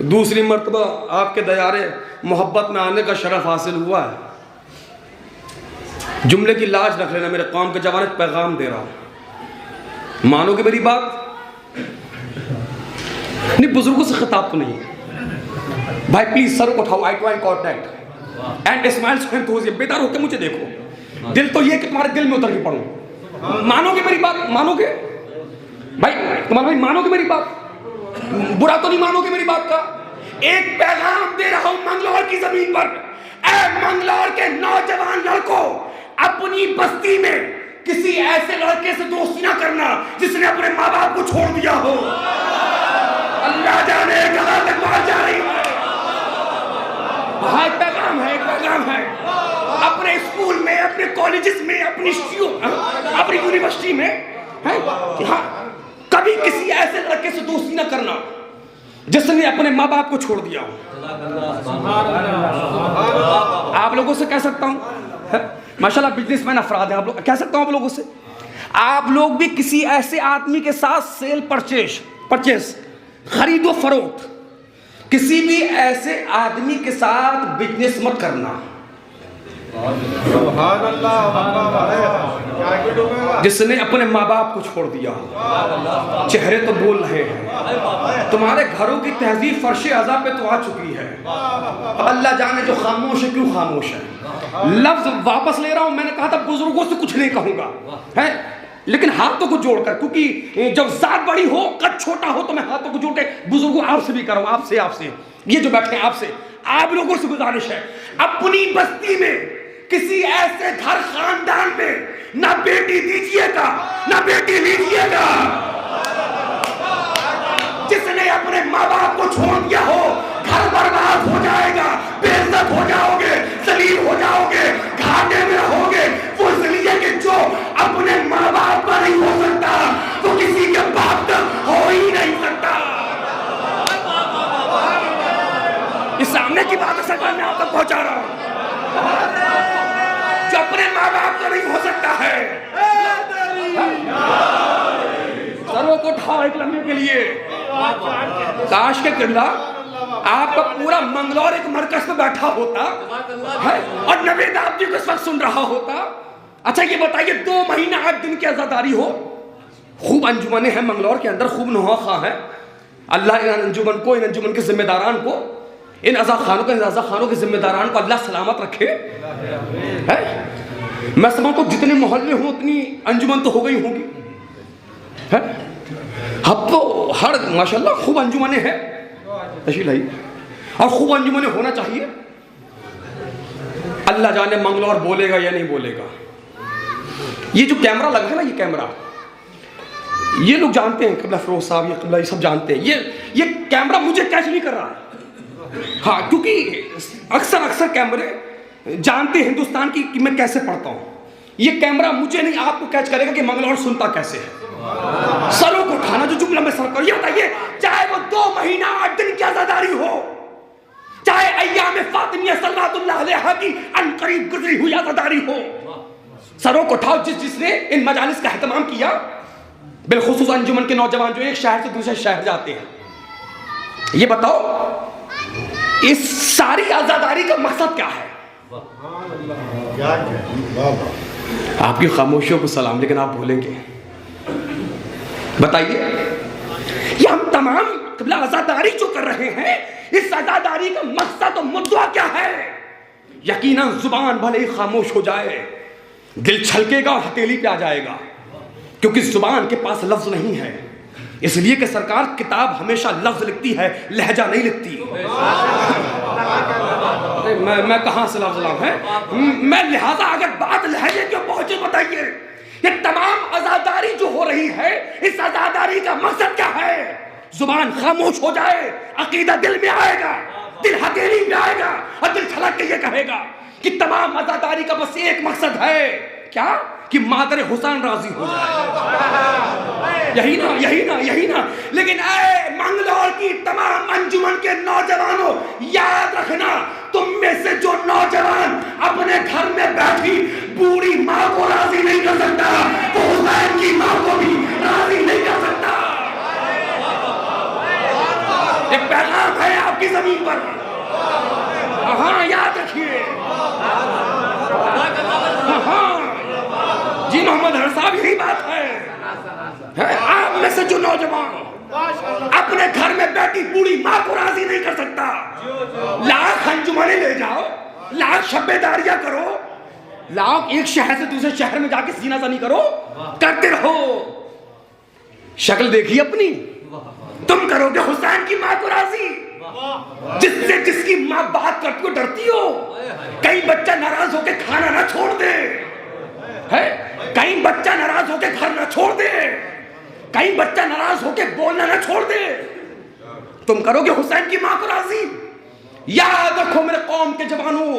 दूसरी मर्तबा आपके दयारे मोहब्बत में आने का शरफ हासिल हुआ है। जुमले की लाज रख लेना, मेरे कौम के जवान पैगाम दे रहा हूं, मानोगे मेरी बात? नहीं, बुजुर्गों से खिताब तो नहीं है भाई, प्लीज सर उठाओ, eye to eye contact and smiles बेदार होकर मुझे देखो। दिल तो ये कि तुम्हारे दिल में उतर के पड़ूं। मानोगे मेरी बात? मानोगे भाई? तुम्हारा भाई मानोगे मेरी बात? बुरा तो नहीं मानोगे मेरी बात का? एक पैगाम दे रहा हूं मंगलौर की जमीन पर, ऐ मंगलौर के नौजवान लड़कों, अपनी बस्ती में किसी ऐसे लड़के से दोस्ती ना करना जिसने अपने माँ बाप को छोड़ दिया हो। अल्लाह जाने कहां तक बात जा रही है। भाई पैगाम है, पैगाम है। अपने स्कूल में, अपने कॉलेजेस में, अपनी यूनिवर्सिटी में है, हाँ, कभी किसी ऐसे लड़के से दोस्ती ना करना जिसने अपने माँ बाप को छोड़ दिया हो। आप लोगों से कह सकता हूं, माशाल्लाह बिजनेसमैन अफराद हैं, आप लोग कह सकता हूं आप लोगों से, आप लोग भी किसी ऐसे आदमी के साथ सेल परचेस खरीदो फरोख्त, किसी भी ऐसे आदमी के साथ बिजनेस मत करना जिसने अपने माँ बाप को छोड़ दिया। चेहरे तो बोल रहे हैं, तुम्हारे घरों की तहजीब फर्शे अज़ा पे तो आ चुकी है। अल्लाह जाने जो खामोश है क्यों खामोश है। लफ्ज वापस ले रहा हूं, मैंने कहा था बुजुर्गों से कुछ नहीं कहूंगा, है, लेकिन हाथों को जोड़कर, क्योंकि जब जात बड़ी हो, कद छोटा हो, तो मैं हाथों को जोड़ के बुजुर्गों आपसे भी कर रहा हूं, आपसे ये जो बैठे हैं, आपसे, आप लोगों से गुजारिश है, अपनी बस्ती में किसी ऐसे घर खानदान में ना बेटी दीजिएगा ना बेटी लीजिएगा जिसने अपने माँ बाप को छोड़ दिया हो। घर बर्बाद हो जाएगा, बेइज्जत हो जाओगे, जलील हो जाओगे, घाटे में रहोगे। वो इसलिए कि जो अपने माँ बाप का नहीं हो सकता वो किसी के बाप का हो ही नहीं सकता। इस सामने की बात असल में आप तक पहुंचा रहा हूं, जो अपने माँ बाप का नहीं हो सकता है। सरों को ठाड़ करने के लिए काश के किला आपका पूरा मंगलौर एक मरकज में बैठा होता है और नवेद आप जी को इस वक्त सुन रहा होता। अच्छा ये बताइए, 2 महीना 8 दिन की आजादारी हो, खूब अंजुमने हैं मंगलौर के अंदर, खूब नुहा है। अल्लाह इन अंजुमन को, इन अंजुमन के जिम्मेदारान को, इन आज़ा खानों के जिम्मेदारान को अल्लाह सलामत रखे। है, मैं समझता हूँ जितने मोहल्ले हों उतनी अंजुमन तो हो गई होंगी, है? अब तो हर माशाल्लाह खूब अंजुमने हैं तशील है, और खूब अंजुमने होना चाहिए। अल्लाह जाने मंगलौर बोलेगा या नहीं बोलेगा। ये जो कैमरा लगा है ना, ये कैमरा, ये लोग जानते हैं, क़िबला फ़िरोज़ साहब, ये क़िबला, ये सब जानते हैं। ये कैमरा मुझे कैच नहीं कर रहा है, हाँ, क्योंकि अक्सर कैमरे जानते हैं हिंदुस्तान की कि मैं कैसे पढ़ता हूं। ये कैमरा मुझे नहीं आपको कैच करेगा कि मंगलौर सुनता कैसे है। सरों को उठाना, जो जुमला में सर कर, ये बताइए, चाहे वो 2 महीना 8 दिन की आजादारी हो, चाहे अय्याम फातिमिया सल्लल्लाहु अलैहा की अनकरीब गुजरी हुई आजादारी हो, सरों को उठाओ जिसने इन मजालिस का एहतमाम किया। बिलखुसूस अंजुमन के नौजवान जो एक शहर से दूसरे शहर जाते हैं, ये बताओ इस सारी आजादारी का मकसद क्या है? आपकी खामोशियों को सलाम, लेकिन आप भूलेंगे। बताइए, ये हम तमाम आजादारी जो कर रहे हैं, इस आजादारी का मकसद और मुद्दा क्या है? यकीनन जुबान भले ही खामोश हो जाए, दिल छलकेगा और हथेली पे आ जाएगा, क्योंकि जुबान के पास लफ्ज नहीं है। इसलिए कि सरकार किताब हमेशा लफ्ज लिखती है, लहजा नहीं लिखती। मैं कहां से लफ्ज लाऊं है? मैं लिहाजा अगर बात लहजे क्यों पहुंचे बताइए। ये तमाम आजादारी जो हो रही है, इस आजादारी का मकसद क्या है? जुबान खामोश हो जाए, अकीदा दिल में आएगा, दिल हथेली में आएगा और दिल छलक के ये कहेगा कि तमाम आजादारी का बस एक मकसद है, क्या? कि मादर हुसैन राजी हो जाए। यही ना, यही ना, यही ना। लेकिन ऐ मंगलौर की तमाम अंजुमन के नौजवानों, याद रखना, तुम में से जो नौजवान अपने घर में बैठी बूढ़ी माँ को राजी नहीं कर सकता, वो हुसैन की माँ को भी राजी नहीं कर सकता। एक पैगाम है आपकी जमीन पर, हाँ याद रखिए। हाँ जी मोहम्मद हर साहब, यही बात है। आप में से जो नौजवान अपने घर में बैठी बूढ़ी माँ को राजी नहीं कर सकता, लाख अंजुमने ले जाओ, लाख शब्बेदारियां करो, लाख एक शहर से दूसरे शहर में जाके सीनाजानी करो, करते रहो, शक्ल देखिए अपनी, तुम करोगे हुसैन की माँ को राजी, जिससे जिसकी माँ बात करती हो डरती हो। कहीं बच्चा नाराज होकर खाना ना छोड़ दे, है? कहीं बच्चा नाराज होकर घर ना छोड़ दे, कहीं बच्चा नाराज होकर बोलना ना छोड़ दे। तुम करोगे हुसैन की माँ को राजी। याद रखो मेरे कौम के जवानों,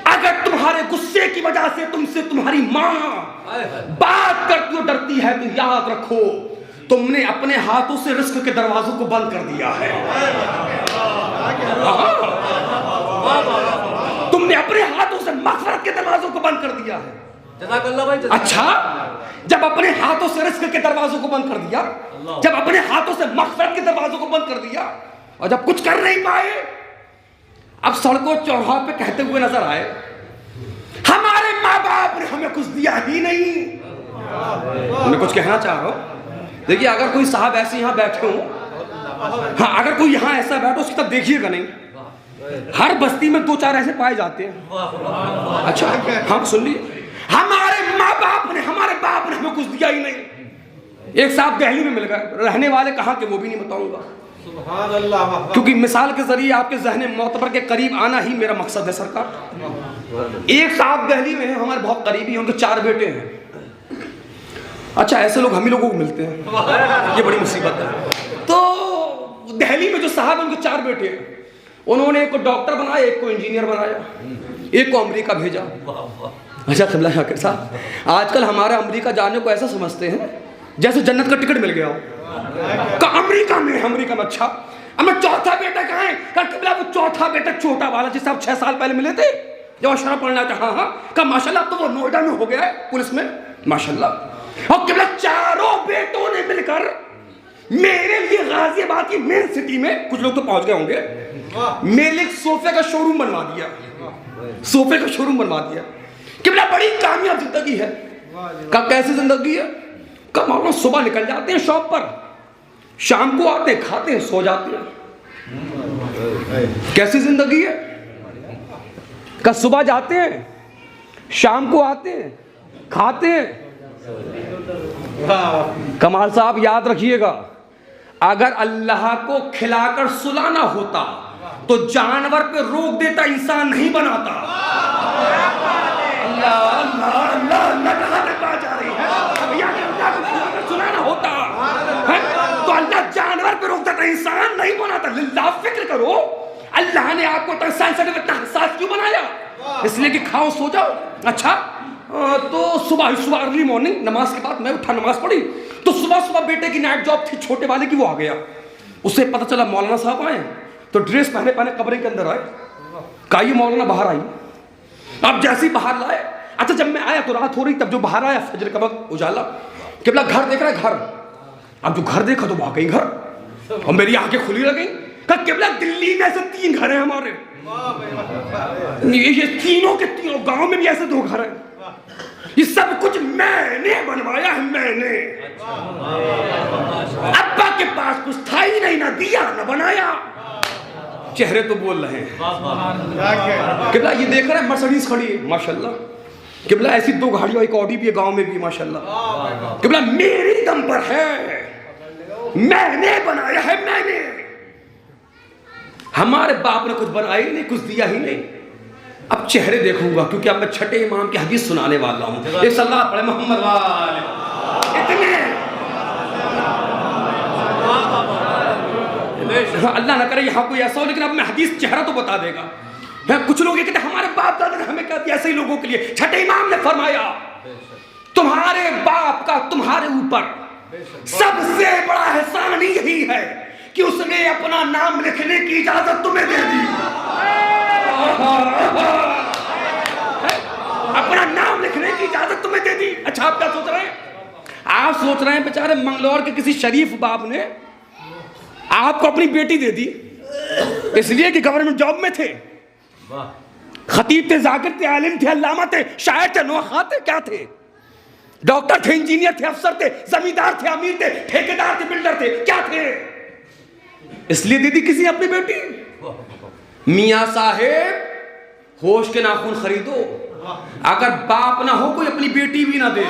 अगर तुम्हारे गुस्से की वजह से तुमसे तुम्हारी माँ बात करती हो डरती है, तो याद रखो तुमने अपने हाथों से रिस्क के दरवाजों को बंद कर दिया है। तुमने अपने हाथों से मग़फ़िरत के दरवाजों को बंद कर दिया है। अच्छा, जब अपने हाथों से रिस्क के दरवाजों को बंद कर दिया, जब अपने हाथों से मग़फ़िरत के दरवाजों को बंद कर दिया, और जब कुछ कर नहीं पाए, अब सड़कों चौराहों पे कहते हुए नजर आए, हमारे माँ बाप ने हमें कुछ दिया ही नहीं। मैं कुछ कहना चाह रहा हूं, देखिए, अगर कोई साहब ऐसे यहाँ बैठे हो, हाँ, अगर कोई यहाँ ऐसा बैठो, उसकी तब देखिएगा नहीं, हर बस्ती में 2-4 ऐसे पाए जाते हैं। अच्छा, हाँ सुन लीजिए, हमारे माँ बाप ने, हमारे बाप ने हमें कुछ दिया ही नहीं। एक साहब दिल्ली में मिल गए, रहने वाले कहाँ के वो भी नहीं बताऊंगा, क्योंकि मिसाल के जरिए आपके ज़हन मोतबर के करीब आना ही मेरा मकसद है सरकार। एक साहब दिल्ली में है, हमारे बहुत करीबी हैं, उनके 4 बेटे हैं। अच्छा, ऐसे लोग हम ही लोगों को मिलते हैं, ये बड़ी मुसीबत है। तो दिल्ली में जो साहब उनके 4 बेटे हैं, उन्होंने एक को डॉक्टर बनाया, एक को इंजीनियर बनाया, एक को अमेरिका भेजा। अच्छा क़िबला शाकिर साहब, आजकल हमारे अमेरिका जाने को ऐसा समझते हैं जैसे जन्नत का टिकट मिल गया हो। अमेरिका में अच्छा, अब मैं चौथा बेटा कहाँ है? क़िबला वो चौथा बेटा छोटा वाला जिससे आप 6 साल पहले मिले थे, जब अशरा पढ़ना था। हाँ हाँ, का माशाल्लाह, अब तो वो नोएडा में हो गया है, पुलिस में, माशाल्लाह। और क़िबला चारों बेटों ने मिलकर मेरे लिए गाजियाबाद की मेन सिटी में, कुछ लोग तो पहुंच गए होंगे, मेरे लिए सोफे का शोरूम बनवा दिया, सोफे का शोरूम बनवा दिया। क़िबला बड़ी कामयाब जिंदगी है। का कैसी जिंदगी है? का मानो सुबह निकल जाते हैं शॉप पर, शाम को आते हैं, खाते हैं, सो जाते हैं। कैसी जिंदगी है? का सुबह जाते हैं, शाम को आते हैं, खाते हैं। कमाल साहब याद रखिएगा, अगर अल्लाह को खिलाकर सुलाना होता तो जानवर पे रोक देता, इंसान नहीं बनाता। अल्लाह अल्लाह अल्लाह अल्लाह कहां तक बात जा रही है? अल्लाह को खिलाकर सुलाना होता है तो अल्लाह जानवर पे रोक देता, इंसान नहीं बनाता। लिल्लाह फिक्र करो, अल्लाह ने आपको इतना हसास क्यों बनाया? इसलिए कि खाओ सो जाओ। अच्छा, तो सुबह अर्ली मॉर्निंग नमाज के बाद मैं उठा, नमाज पढ़ी, तो सुबह बेटे की नाइट जॉब थी छोटे वाले की, वो आ गया। उसे पता चला मौलाना साहब आए, तो ड्रेस पहने कमरे के अंदर आए, कहा ये मौलाना बाहर आई। अब जैसे ही बाहर लाए, अच्छा जब मैं आया तो रात हो रही, तब जो बाहर आया फजर का वक्त उजाला, क़िबला घर देख रहा है, घर। अब जो घर देखा तो वाकई घर, और मेरी आंखें खुली रह गई। कहा किबला दिल्ली में ऐसे 3 घर हैं हमारे, ये तीनों के तीनों गांव में भी ऐसे 2 घर हैं। ये सब कुछ मैंने बनवाया है, मैंने। अब्बा के पास कुछ था ही नहीं, ना दिया ना बनाया। चेहरे तो बोल रहे हैं। किबला ये देख रहे हैं मर्सिडीज खड़ी है माशाल्लाह, किबला ऐसी 2 गाड़ियां, एक ऑडी भी है गांव में भी माशाल्लाह। किबला मेरी दम पर है, मैंने बनाया है, मैंने। हमारे बाप ने कुछ बनाया ही नहीं, कुछ दिया ही नहीं। अब चेहरे देखूंगा क्योंकि अब मैं छठे इमाम की हदीस सुनाने वाला हूं। एक सल्लल्लाहु अलैहि मोहम्मद वाले इतने अल्लाह ना करे यहाँ कोई ऐसा हो, लेकिन अब मैं हदीस चेहरा तो बता देगा। कुछ लोग ये कहते हमारे बाप दादा ने हमें कहा दिया, ऐसे ही लोगों के लिए छठे इमाम ने फरमाया तुम्हारे बाप का तुम्हारे ऊपर सबसे बड़ा एहसान यही है कि उसने अपना नाम लिखने की इजाजत तुम्हें दे दी। अपना नाम लिखने की इजाजत तुम्हें दे दी। अच्छा आप क्या सोच रहे हैं? आप सोच रहे हैं बेचारे मंगलौर के किसी शरीफ बाप ने आपको अपनी बेटी दे दी इसलिए कि गवर्नमेंट जॉब में थे, खतीब थे, जाकिर थे, आलिम थे, अल्लामा थे, शायर थे, नौखा थे, क्या थे? डॉक्टर थे, इंजीनियर थे, अफसर थे, जमींदार थे, अमीर थे, ठेकेदार थे, बिल्डर थे, क्या थे? इसलिए दे दी किसी ने अपनी बेटी। मियां साहेब होश के नाखून खरीदो, अगर बाप ना हो कोई अपनी बेटी भी ना दे।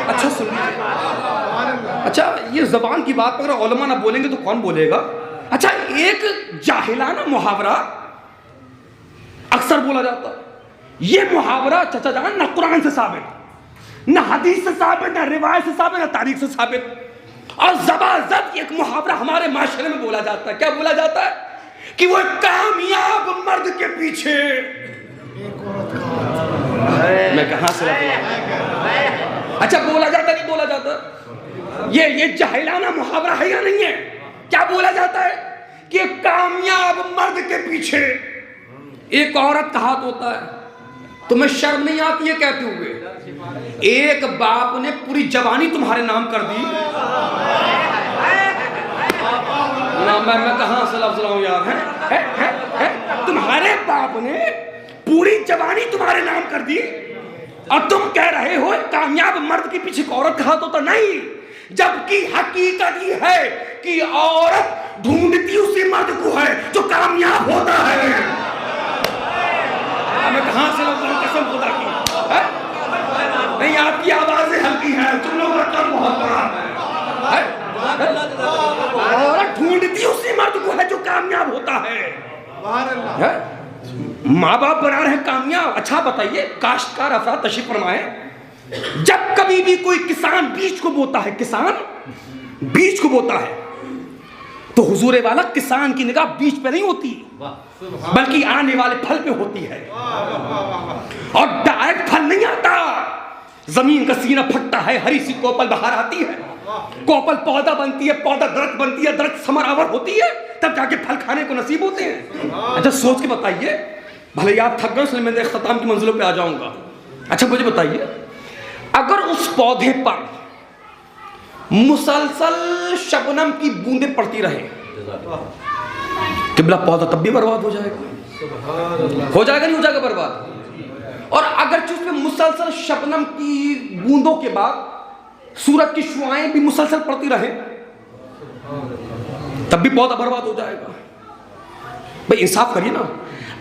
अच्छा सुन लीजिए, अच्छा ये जबान की बात अगर उलमा ना बोलेंगे तो कौन बोलेगा? अच्छा एक जाहिलाना मुहावरा अक्सर बोला जाता है, ये मुहावरा चाचा जान ना कुरान से साबित, ना हदीस से साबित, ना रिवायत से साबित, ना तारीख से साबित, और जबरदस्त एक मुहावरा हमारे माशरे में बोला जाता है। क्या बोला जाता है? कि वो कामयाब मर्द के पीछे मैं कहां से अच्छा बोला जाता नहीं बोला जाता? ये जाहिलाना मुहावरा है या नहीं है? क्या बोला जाता है कि एक कामयाब मर्द के पीछे एक औरत का हाथ होता है। तुम्हें शर्म नहीं आती है कहते हुए? एक बाप ने पूरी जवानी तुम्हारे नाम कर दी ना, मैं कहां से लफ्ज लाऊं यार? है तुम्हारे बाप ने पूरी जवानी तुम्हारे नाम कर दी और तुम कह रहे हो कामयाब मर्द के पीछे औरत का हाथ होता नहीं, जबकि हकीकत ये है कि औरत ढूंढती उसी मर्द को है जो कामयाब होता है। मैं कहां से कसम खुदा की नहीं, आपकी आवाजें हल्की हैं, तुम लोगों का कल बहुत बड़ा है। औरत ढूंढती उसी मर्द को है जो कामयाब होता है। माँ बाप बना रहे कामयाब। अच्छा बताइए, काश्तकार अफराद तशरीफ फरमाए, जब कभी भी कोई किसान बीज को बोता है, किसान बीज को बोता है, तो हुजूर वाला किसान की निगाह बीज पे नहीं होती बल्कि आने वाले फल पे होती है। और डायरेक्ट फल नहीं आता, जमीन का सीना फटता है, हरी सी कोपल बाहर आती है, कोपल पौधा बनती है, पौधा दरख्त बनती है, दरख्त समरावर होती है, तब जाके फल खाने को नसीब होते हैं। अच्छा सोच के बताइए, भले ही आप थक गए इसलिए मैं ख्ताम की मंजिलों पे आ जाऊंगा। अच्छा मुझे बताइए, अगर उस पौधे पर मुसलसल शबनम की बूंदें पड़ती रहे, किबला पौधा तब भी बर्बाद हो जाएगा? हो जाएगा नहीं हो जाएगा बर्बाद? और अगर उसमें मुसलसल शबनम की बूंदों के बाद सूरज की शुआएं भी मुसलसल पड़ती रहे, तब भी पौधा बर्बाद हो जाएगा। भाई इंसाफ करिए ना,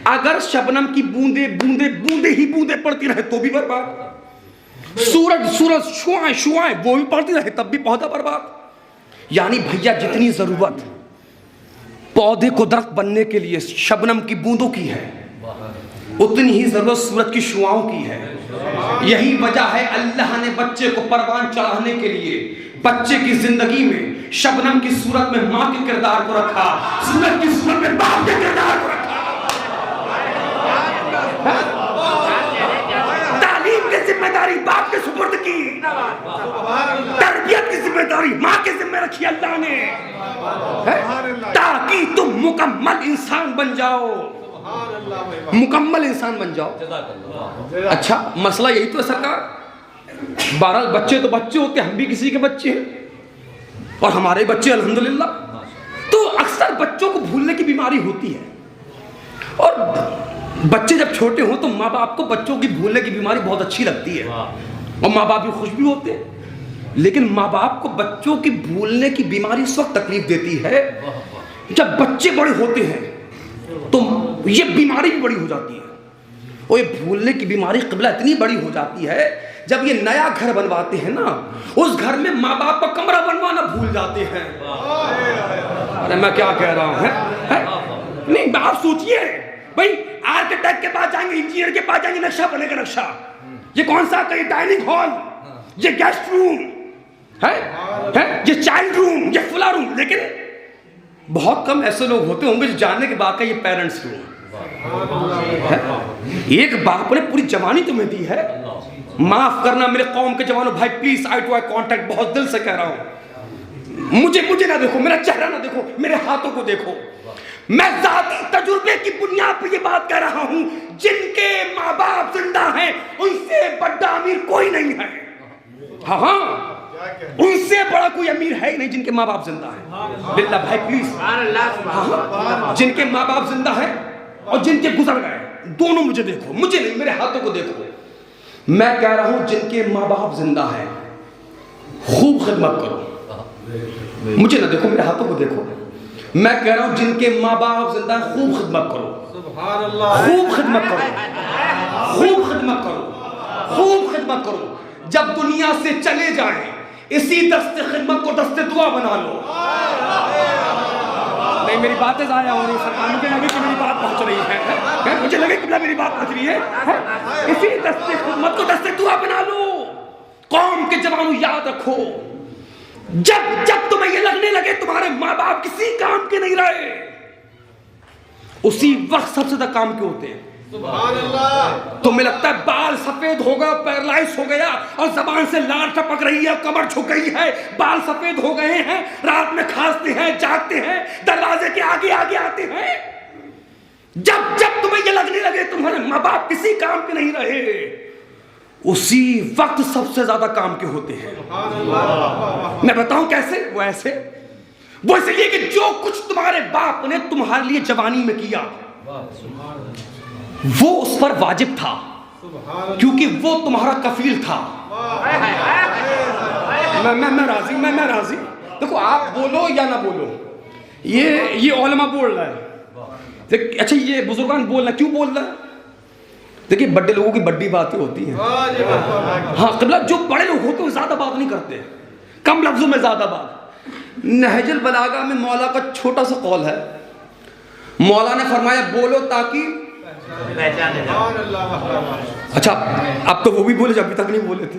अगर शबनम की बूंदे बूंदे बूंदे ही बूंदे पड़ती रहे तो भी बर्बाद, सूरज शुआएं वो भी पड़ती रहे तब भी पौधा बर्बाद। यानी भैया जितनी जरूरत पौधे को दरख्त बनने के लिए शबनम की बूंदों की है, उतनी ही जरूरत सूरज की शुआओं की है। यही वजह है अल्लाह ने बच्चे को परवान चढ़ाने के लिए बच्चे की जिंदगी में शबनम की सूरत में मां के किरदार को रखा, सूरज की सूरत में बाप के किरदार को रखा। तालीम की जिम्मेदारी बाप के सुपुर्द की, तरबियत की जिम्मेदारी मां के जिम्मे रखी अल्लाह ने, ताकि तुम मुकम्मल इंसान बन जाओ, मुकम्मल इंसान बन जाओ। अच्छा मसला यही तो है सरकार, 12 बच्चे तो बच्चे होते, हम भी किसी के बच्चे हैं और हमारे बच्चे अल्हम्दुलिल्लाह। तो अक्सर बच्चों को भूलने की बीमारी होती है, और बच्चे जब छोटे हों तो माँ बाप को बच्चों की भूलने की बीमारी बहुत अच्छी लगती है, और माँ बाप भी खुश भी होते हैं। लेकिन माँ बाप को बच्चों की भूलने की बीमारी उस वक्त तकलीफ देती है जब बच्चे बड़े होते हैं, तो ये बीमारी भी बड़ी हो जाती है। और ये भूलने की बीमारी क़िबला इतनी बड़ी हो जाती है, जब ये नया घर बनवाते हैं ना, उस घर में माँ बाप का कमरा बनवाना भूल जाते हैं। अरे मैं क्या कह रहा हूं, है? नहीं, आप सोचिए भाई, आर्किटेक्ट के पास जाएंगे, इंजीनियर के पास जाएंगे, नक्शा बनेगा नक्शा, ये कौन सा, ये डाइनिंग हॉल, ये गेस्ट रूम है, ये चाइल्ड रूम, ये फुला रूम। लेकिन बहुत कम ऐसे लोग होते होंगे जो जानने के बाद का ये पेरेंट्स रूम। एक बाप ने पूरी जवानी तुम्हें दी है, माफ करना मेरे कौम के जवानों, भाई please eye to eye contact, बहुत दिल से कह रहा हूं, मुझे ना देखो, मेरा चेहरा ना देखो, मेरे हाथों को देखो। मैं जाती तजुर्बे की बुनियाद पर ये बात कह रहा हूं, जिनके माँ बाप जिंदा हैं उनसे बड़ा अमीर कोई नहीं है। हाँ, उनसे बड़ा कोई अमीर है ही नहीं जिनके माँ बाप जिंदा है। बिल्ला भाई प्लीज, जिनके माँ बाप जिंदा है और जिनके गुजर गए, दोनों मुझे देखो, मुझे नहीं, मेरे हाथों को देखो। मैं कह रहा हूं जिनके माँ बाप जिंदा है खूब खिदमत करो, मुझे ना देखो, मेरे हाथों को देखो। मैं कह रहा हूं जिनके माँ बाप जिंदा है खूब खिदमत करो, खूब खिदमत करो, खूब खिदमत करो, खूब खिदमत करो। जब दुनिया से चले जाएं, इसी दस्ते खिदमत को दस्ते दुआ बना लो। नहीं, मेरी बातें ज़ाया हो रही सरकार, मुझे लगे कि मेरी बात पहुंच रही है, मुझे लगे कि मेरी बात पहुंच रही है। इसी दस्ते खिदमत को दस्ते दुआ बना लो। कौम के जवानों याद रखो, जब जब तुम्हें ये लगने लगे तुम्हारे माँ बाप किसी काम के नहीं रहे, उसी वक्त सबसे ज्यादा काम के होते हैं। तुम्हें लगता है बाल सफेद होगा, पैरालाइज हो गया और जबान से लार टपक रही है, कमर झुक गई है, बाल सफेद हो गए हैं, रात में खांसते हैं, जागते हैं, दरवाजे के आगे आगे आते हैं। जब जब तुम्हें ये लगने लगे तुम्हारे माँ बाप किसी काम के नहीं रहे, उसी वक्त सबसे ज्यादा काम के होते हैं। मैं बताऊं कैसे? वो ऐसे, वो इसलिए कि जो कुछ तुम्हारे बाप ने तुम्हारे लिए जवानी में किया वो उस पर वाजिब था, क्योंकि वो तुम्हारा कफील था। मैं राजी, मैं राजी। देखो, आप बोलो या ना बोलो, ये उलमा बोल रहा है, अच्छा ये बुजुर्गान बोल रहा है, क्यों बोल रहा है? देखिए, बड़े लोगों की बड़ी बातें होती हैं। हाँ, क़िबला जो बड़े लोग होते हैं ज्यादा बात नहीं करते, कम लफ्जों में ज्यादा बात। नहजुल बलागा में मौला का छोटा सा कौल है, मौला ने फरमाया बोलो ताकि अच्छा, अब तो वो भी बोले जब अभी तक नहीं बोले थे।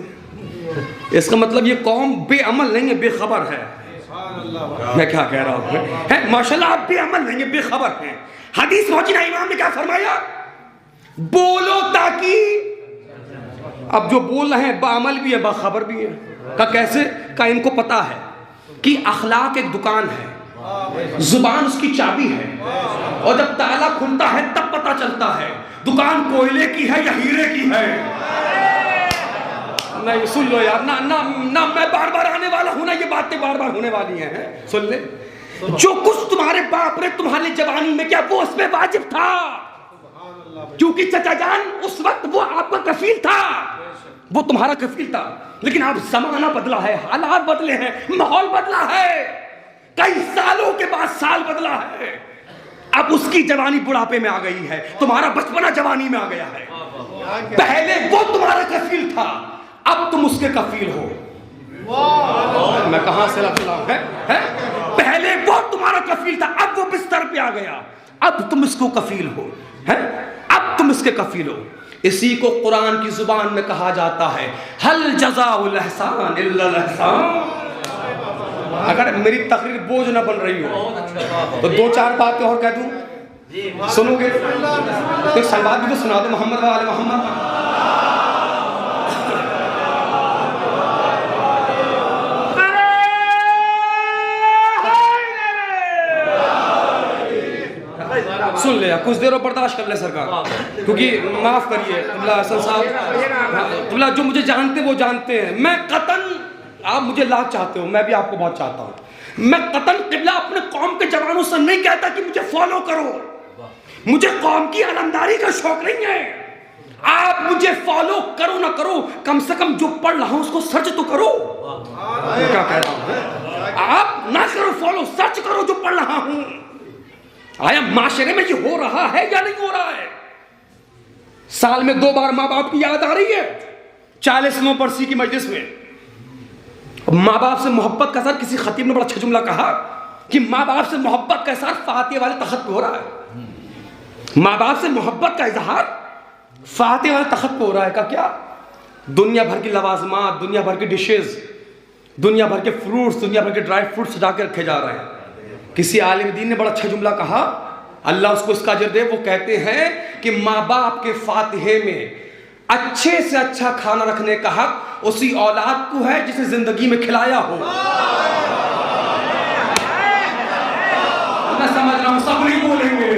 इसका मतलब ये कौम बेअमल नहीं है, बेखबर है। मैं क्या कह रहा हूँ, माशाल्लाह आप बेअमल नहीं है, बेखबर हैं। हदीस मौजूद है, इमाम ने क्या फरमाया? बोलो ताकि, अब जो बोल रहे हैं बाअमल भी है, बाखबर भी है। का कैसे? का इनको पता है कि अखलाक एक दुकान है, जुबान उसकी चाबी है, और जब ताला खुलता है तब पता चलता है दुकान कोयले की है या हीरे की है। नहीं, सुन लो यार, ना ना ना, मैं बार बार आने वाला हूं ना, ये बातें बार बार होने वाली हैं। सुन ले, जो कुछ तुम्हारे बाप ने तुम्हारी जवानी में किया वो उसमें वाजिब था, क्योंकि चचा जान उस वक्त वो आपका कफील था, वो तुम्हारा कफील था। लेकिन अब जमाना बदला है, हालात बदले हैं, माहौल बदला है, कई सालों के बाद साल बदला है। अब उसकी जवानी बुढ़ापे में आ गई है, तुम्हारा बचपना जवानी में आ गया है। पहले वो तुम्हारा कफील था, अब तुम उसके कफील हो। मैं कहां से लग रहा है? पहले वो तुम्हारा कफील था, अब वो बिस्तर पे आ गया, अब तुम इसको कफील हो, है? अब तुम इसके कफील हो। इसी को कुरान की जुबान में कहा जाता है, हल जज़ाउल एहसान इल्लल एहसान। अगर मेरी तकरीर बोझ न बन रही हो तो दो चार बातें और कह दूं, सुनोगे तो सलवात भी तो सुना दो, मोहम्मद वाले मोहम्मद। सुन ले, कुछ देर और बर्दाश्त कर ले सरकार, क्योंकि माफ करिए हसन साहब, जो मुझे जानते वो जानते हैं, मैं कतन, आप मुझे लाख चाहते हो, मैं भी आपको बहुत चाहता हूँ, मैं कतन किबला अपने कौम के जवानों से नहीं कहता कि मुझे फॉलो करो, मुझे कौम की आलमदारी का शौक नहीं है। आप मुझे फॉलो करो ना करो, कम से कम जो पढ़ रहा हूं उसको सर्च तो करो। क्या कह रहा हूं, आप ना करो फॉलो, सर्च करो जो पढ़ रहा हूं। आया माशरे में ये हो रहा है या नहीं हो रहा है? साल में 2 बार माँ बाप की याद आ रही है। 40वें बरसी की मजलिस में माँ बाप से मोहब्बत का असर, किसी खतीब ने बड़ा अच्छा जुमला कहा कि माँ बाप से मोहब्बत का असर फातिहा वाले तख्त पे हो रहा है। माँ बाप से मोहब्बत का इजहार फातिहा वाले तख्त पे हो रहा है। का क्या? दुनिया भर की लवाजमात, दुनिया भर की डिशेज, दुनिया भर के फ्रूट्स, दुनिया भर के ड्राई फ्रूट्स सजा के रखे जा रहे हैं। किसी आलिम दीन ने बड़ा अच्छा जुमला कहा, अल्लाह उसको इसका अजर दे। वो कहते हैं कि माँ बाप के फातिहे में अच्छे से अच्छा खाना रखने का हक उसी औलाद को है जिसे जिंदगी में खिलाया हो। मैं समझ रहा हूं सब नहीं बोलेंगे,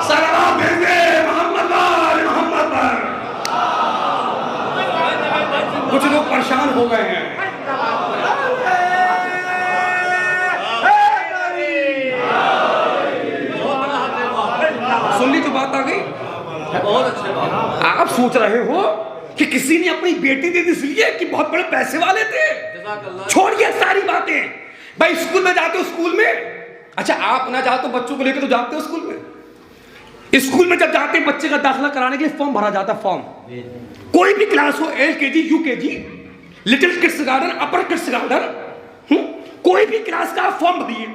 सलाम भेजे मोहम्मद पर। कुछ लोग परेशान हो गए हैं। सुन ली जो बात आ गई, बहुत अच्छी बात। आप सोच रहे हो कि किसी ने अपनी बेटी दे दी इसलिए कि बहुत बड़े पैसे वाले थे। छोड़िए सारी बातें। भाई स्कूल में जाते हो, स्कूल में, अच्छा आप ना जाते हो बच्चों को लेकर तो जाते हो स्कूल में। स्कूल में जब जाते हैं बच्चे का दाखिला कराने के लिए फॉर्म भरा जाता है। फॉर्म कोई भी क्लास हो, LKG, UKG, little kids garden, upper kids garden, कोई भी क्लास का आप फॉर्म भरिए।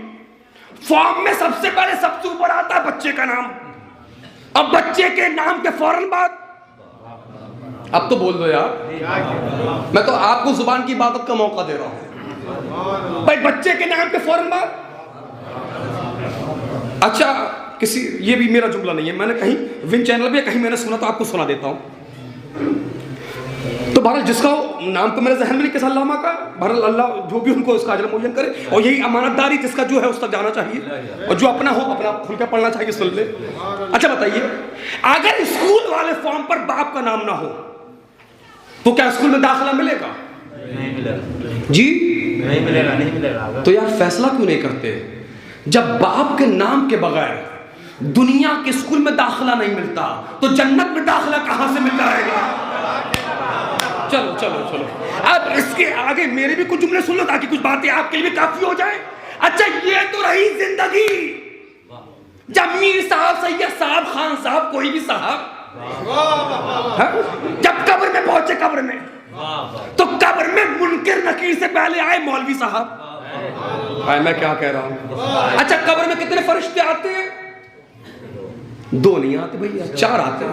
फॉर्म में सबसे पहले सबसे ऊपर आता है बच्चे का नाम। अब बच्चे के नाम के फौरन बाद, अब तो बोल दो यार, मैं तो आपको जुबान की इबादत का मौका दे रहा हूं। भाई बच्चे के नाम के फौरन बाद, अच्छा किसी, ये भी मेरा जुमला नहीं है, मैंने कहीं विन चैनल पे कहीं मैंने सुना तो आपको सुना देता हूं। तो बहरहाल जिसका नाम तो मेरे जहन में नहीं, किस अल्लामा का, बहरहाल अल्लाह जो भी उनको उसका अजर मुअय्यन करे। और यही अमानतदारी जिसका जो है उस तक जाना चाहिए, और जो अपना हो अपना खुल के पढ़ना चाहिए, सुन ले। अच्छा बताइए, अगर स्कूल वाले फॉर्म पर बाप का नाम ना हो तो क्या स्कूल में दाखिला मिलेगा? नहीं मिलेगा जी, नहीं मिलेगा, नहीं मिलेगा। तो यार फैसला क्यों नहीं करते? जब बाप के नाम के बगैर दुनिया के स्कूल में दाखिला नहीं मिलता तो जन्नत में दाखिला कहां से मिल जाएगा? चलो चलो चलो, अब इसके आगे मेरे भी कुछ जुमले सुन लो ताकि कुछ बातें आपके लिए भी काफी हो जाए। अच्छा ये तो रही जिंदगी, जब मीर साहब, सैयद साहब, खान साहब, कोई भी साहब जब कब्र में पहुंचे, कब्र में, तो कब्र में मुनकिर नकीर से पहले आए मौलवी साहब। मैं क्या कह रहा हूं? अच्छा कब्र में कितने फरिश्ते आते हैं? 2 नहीं आते भैया, 4 आते हैं।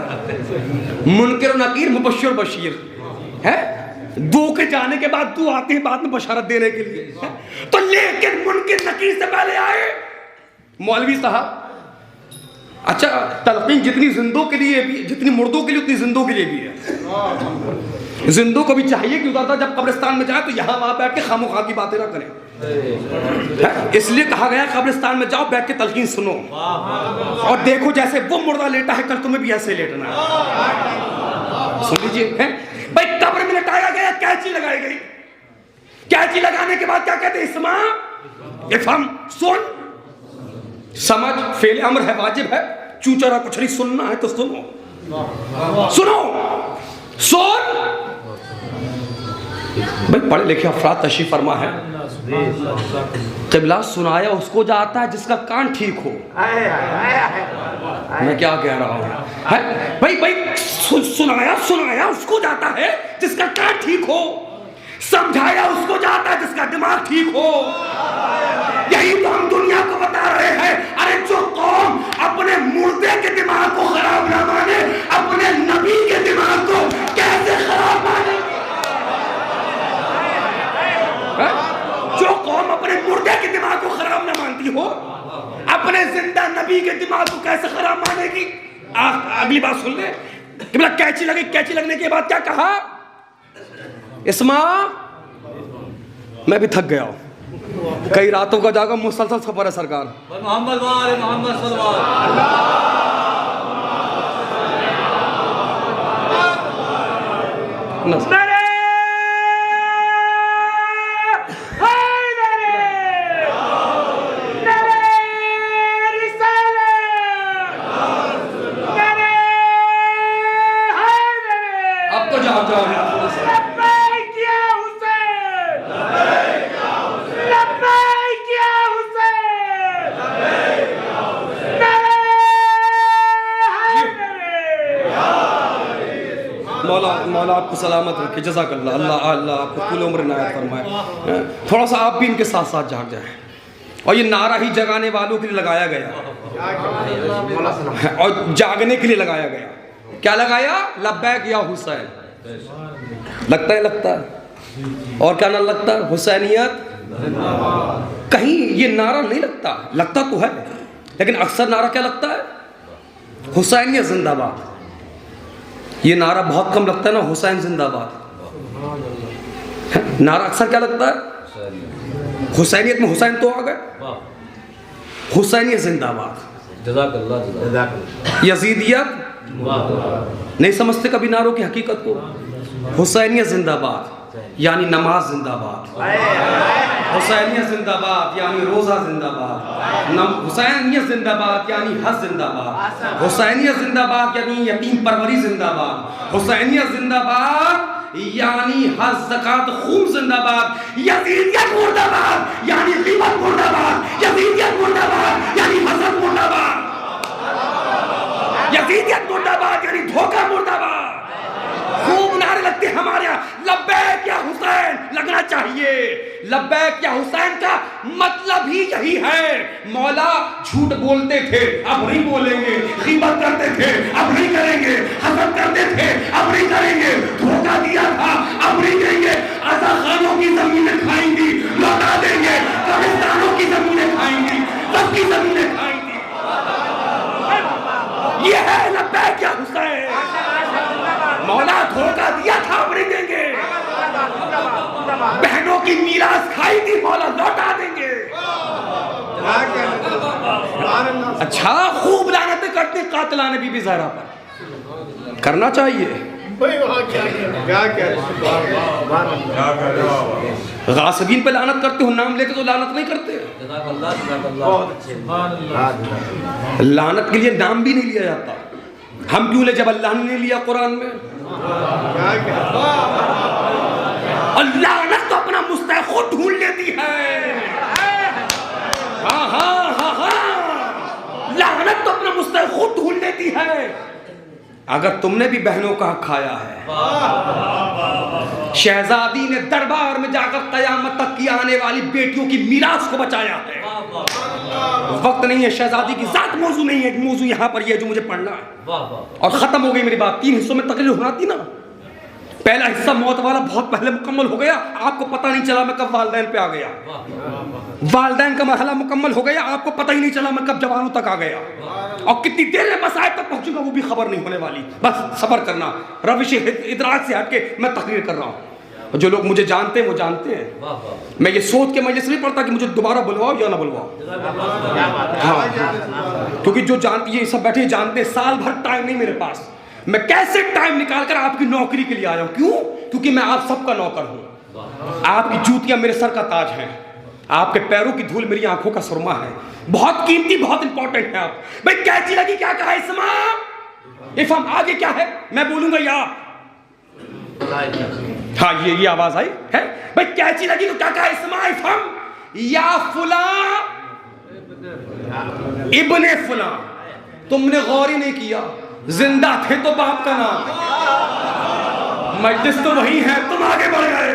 मुनकिर नकीर, मुबश्शिर बशीर है। 2 के जाने के बाद 2 आते हैं बाद में बशारत देने के लिए। तो लेकिन मुनकिर नकीर से पहले आए मौलवी साहब। अच्छा तलकीन जितनी जिंदों के लिए भी, जितनी मुर्दों के लिए उतनी जिंदों के लिए भी है। जिंदों को भी चाहिए कि उधर जब कब्रिस्तान में जाए तो यहाँ वहां बैठ के खामोखा की बातें ना करें। इसलिए कहा गया कब्रिस्तान में जाओ, बैठ के तलकीन सुनो और देखो जैसे वो मुर्दा लेटा है कल तुम्हें भी ऐसे लेटना है। सुन लीजिए भाई, कब्र में लटाया गया, कैंची लगाई गई। कैंची लगाने के बाद क्या कहते हैं? इस्मा, इफहम, सुन, समझ, फेल अमर है, वाजिब है। चूचरा कुछ नहीं, सुनना है तो सुनो, सुनो, सुन। भाई पढ़े लिखे अफराद तशरीफ फरमा है। क़िबला सुनाया उसको जाता है जिसका कान ठीक हो। मैं क्या कह रहा हूं भाई? भाई सुनाया उसको जाता है जिसका कान ठीक हो, समझाया उसको जाता है जिसका दिमाग ठीक हो। यही तो हम दुनिया को बता रहे हैं। अरे जो कौम अपने मुर्दे के दिमाग को खराब ना माने, अपने नबी के दिमाग को कैसे खराब माने? जो कौम अपने मुर्दे के दिमाग को खराब ना मानती हो, अपने जिंदा नबी के दिमाग को कैसे खराब मानेगी? अगली बात सुन ले। कैंची लगी, कैंची लगने के बाद क्या कहा? इस्मा, मैं भी थक गया हूं, कई रातों का जागा, मुसलसल सफर है सरकार। मोहम्मद वाले मोहम्मद आपको सलामत रखे, जज़ाकल्लाह, अल्लाह अल्लाह आपको कुल उम्र इनायत फरमाए। थोड़ा सा आप भी इनके साथ साथ जाग जाए। और ये नारा ही जगाने वालों के लिए लगाया गया और जागने के लिए लगाया गया। क्या लगाया? लब्बैक या हुसैन। लगता है, लगता है, और क्या ना लगता? हुसैनियत। कहीं ये नारा नहीं लगता, लगता तो है, लेकिन अक्सर नारा क्या लगता है? हुसैनियत जिंदाबाद। ये नारा बहुत कम लगता है ना, हुसैन जिंदाबाद। नारा अक्सर क्या लगता है? हुसैनियत में हुसैन तो आ गए, हुसैनियत जिंदाबाद। यजीदियत नहीं समझते कभी नारों की हकीकत को। हुसैनियत जिंदाबाद यानी नमाज जिंदाबाद, हुसैनियत जिंदाबाद यानी रोजा जिंदाबाद, हुसैनियत जिंदाबाद यानी हज जिंदाबाद, हुसैनियत जिंदाबाद यानी यतीम परवरी जिंदाबाद, हुसैनियत जिंदाबाद यानी हज ज़कात खून जिंदाबाद, यजीदियत मुर्दाबाद यानी ग़ीबत मुर्दाबाद, यजीदियत मुर्दाबाद यानी हसद मुर्दाबाद, यजीदियत मुर्दाबाद यानी धोखा मुर्दाबाद। खूब नारे लगते हमारे यहाँ, लब्बैक या हुसैन लगना चाहिए। लब्बैक या हुसैन का मतलब ही यही है। मौला झूठ बोलते थे, अब नहीं बोलेंगे, ग़ीबत करते थे, अब नहीं करेंगे, हसद करते थे, अब नहीं करेंगे, धोखा दिया था, अब नहीं देंगे, आज़ा खानों की जमीनें खाएंगी, लौटा देंगे, कब्रिस्तानों की जमीनें खाएंगी, सबकी जमीनें खाएंगी। ये है लब्बैक या हुसैन। मौला धोखा दिया था, अब नहीं देंगे, बहनों की मीरास खाई थी, मौला लौटा देंगे। अच्छा, खूब लानतें करते कातिलाने बीबी ज़हरा पर, करना चाहिए। गासिबीन पे लानत करते हो, नाम लेके तो लानत नहीं करते। लानत के लिए नाम भी नहीं लिया जाता। हम क्यों ले जब अल्लाह ने नहीं लिया कुरान में? लानत तो अपना मुस्तहिक खुद ढूंढ लेती है। हाँ हाँ हाँ हाँ, लानत तो अपना मुस्तहिक खुद ढूंढ लेती है। अगर तुमने भी बहनों का हक खाया है, शहजादी ने दरबार में जाकर कयामत तक की आने वाली बेटियों की मीरास को बचाया है। वक्त नहीं है, शहजादी की जात मौजू नहीं है, मौजू यहाँ पर ये जो मुझे पढ़ना है। और खत्म हो गई मेरी बात। 3 हिस्सों में तकरीर होना थी ना। पहला हिस्सा मौत वाला बहुत पहले मुकम्मल हो गया, आपको पता नहीं चला मैं कब वालदैन पे आ गया। वालदैन का मरहला मुकम्मल हो गया, आपको पता ही नहीं चला मैं कब जवानों तक आ गया। और कितनी देर में मसाइब तक पहुंचूंगा वो भी खबर नहीं होने वाली। बस सब्र करना, रविश इदराक से हटके मैं तकरीर कर रहा हूँ। जो लोग मुझे जानते हैं वो जानते हैं। मैं ये सोच के मजलिस नहीं पढ़ता कि मुझे दोबारा बुलवाओ या ना बुलवाओ। हाँ, क्योंकि जो जानती ये सब बैठे जानते हैं, साल भर टाइम नहीं मेरे पास। मैं कैसे टाइम निकाल कर आपकी नौकरी के लिए आया हूं। क्यों? क्योंकि मैं आप सबका नौकर हूं। आपकी जूतियां मेरे सर का ताज हैं, आपके पैरों की धूल मेरी आंखों का सुरमा है। बहुत कीमती, बहुत इंपॉर्टेंट है आप। भाई कैसी लगी? क्या कहा इस्मा? इफ़हम आगे क्या है मैं बोलूंगा या हाँ ये आवाज आई है। भाई कैसी लगी तो क्या कहा इस्मा? इफ़हम या फुला इब्ने फुला। तुमने गौर ही नहीं किया, जिंदा थे तो बाप का नाम, मजलिस तो वही है, तुम आगे बढ़ गए।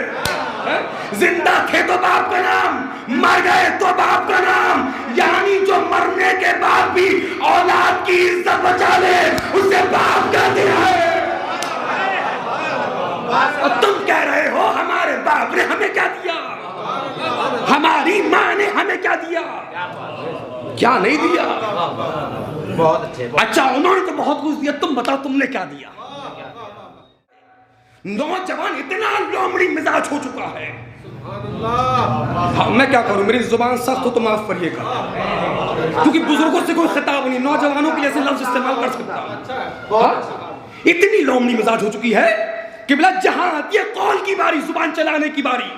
जिंदा थे तो बाप का नाम, मर गए तो बाप का नाम। यानी जो मरने के बाद भी औलाद की इज्जत बचा ले उसे बाप कहते हैं। और तुम कह रहे हो हमारे बाप ने हमें क्या दिया, हमारी माँ ने हमें क्या दिया, क्या नहीं दिया। बहुत अच्छे। अच्छा, उन्होंने तो बहुत कुछ दिया, तुम बताओ तुमने क्या दिया। नौजवान इतना लोमड़ी मिजाज हो चुका है। हाँ, मैं क्या करूं, मेरी जुबान सख्त हो तो माफ करिएगा, क्योंकि बुजुर्गों से कोई खिताब नहीं, नौजवानों के लिए ऐसे लफ्ज इस्तेमाल कर सकता। इतनी लोमड़ी मिजाज हो चुकी है कि बिला जहां आती है कौल की बारी, जुबान चलाने की बारी,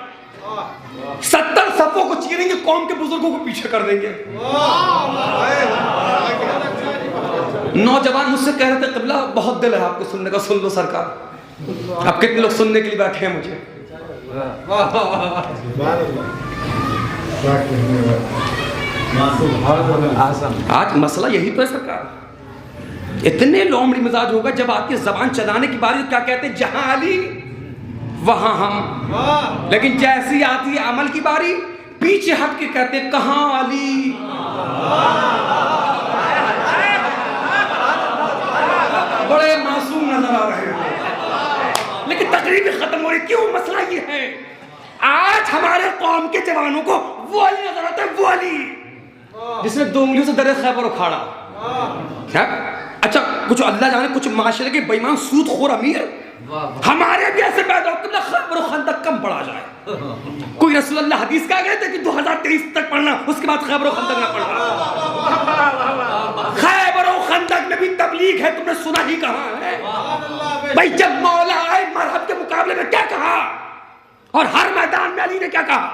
70 सफों को चीरेंगे, कौम के बुजुर्गों को पीछे कर देंगे। नौजवान मुझसे कह रहे थे क़िबला बहुत दिल है आपको सुनने का, सुन लो सरकार। अब कितने लोग सुनने के लिए बैठे हैं मुझे। आज मसला यही तो है सरकार, इतने लोमड़ी मिजाज होगा जब आपकी जबान चलाने की बारी क्या कहते हैं, जहां अली वहां हम। लेकिन जैसी आती है अमल की बारी, पीछे हट के कहते कहां अली। बड़े मासूम नजर आ रहे हैं, लेकिन तकरीर भी खत्म हो रही। क्यों? मसला ये है, आज हमारे कौम के जवानों को वो अली नजर आता है, वो अली जिसने 2 उंगलियों से दर खैबर उखाड़ा। क्या? अच्छा, कुछ अल्लाह जाने कुछ माशरे के बेईमान सूदखोर अमीर हमारे भी ऐसे पैदा होते ना, खैबर और खंदक कम पढ़ा जाए। कोई रसूलुल्लाह हदीस कह गए थे कि 2023 तक पढ़ना, उसके बाद खैबर और खंदक ना पढ़ना। खैबर और खंदक में भी तबलीग है, तुमने सुना ही कहां है भाई? जब मौला आए मरहब के मुकाबले में क्या कहा, और हर मैदान में अली ने क्या कहा?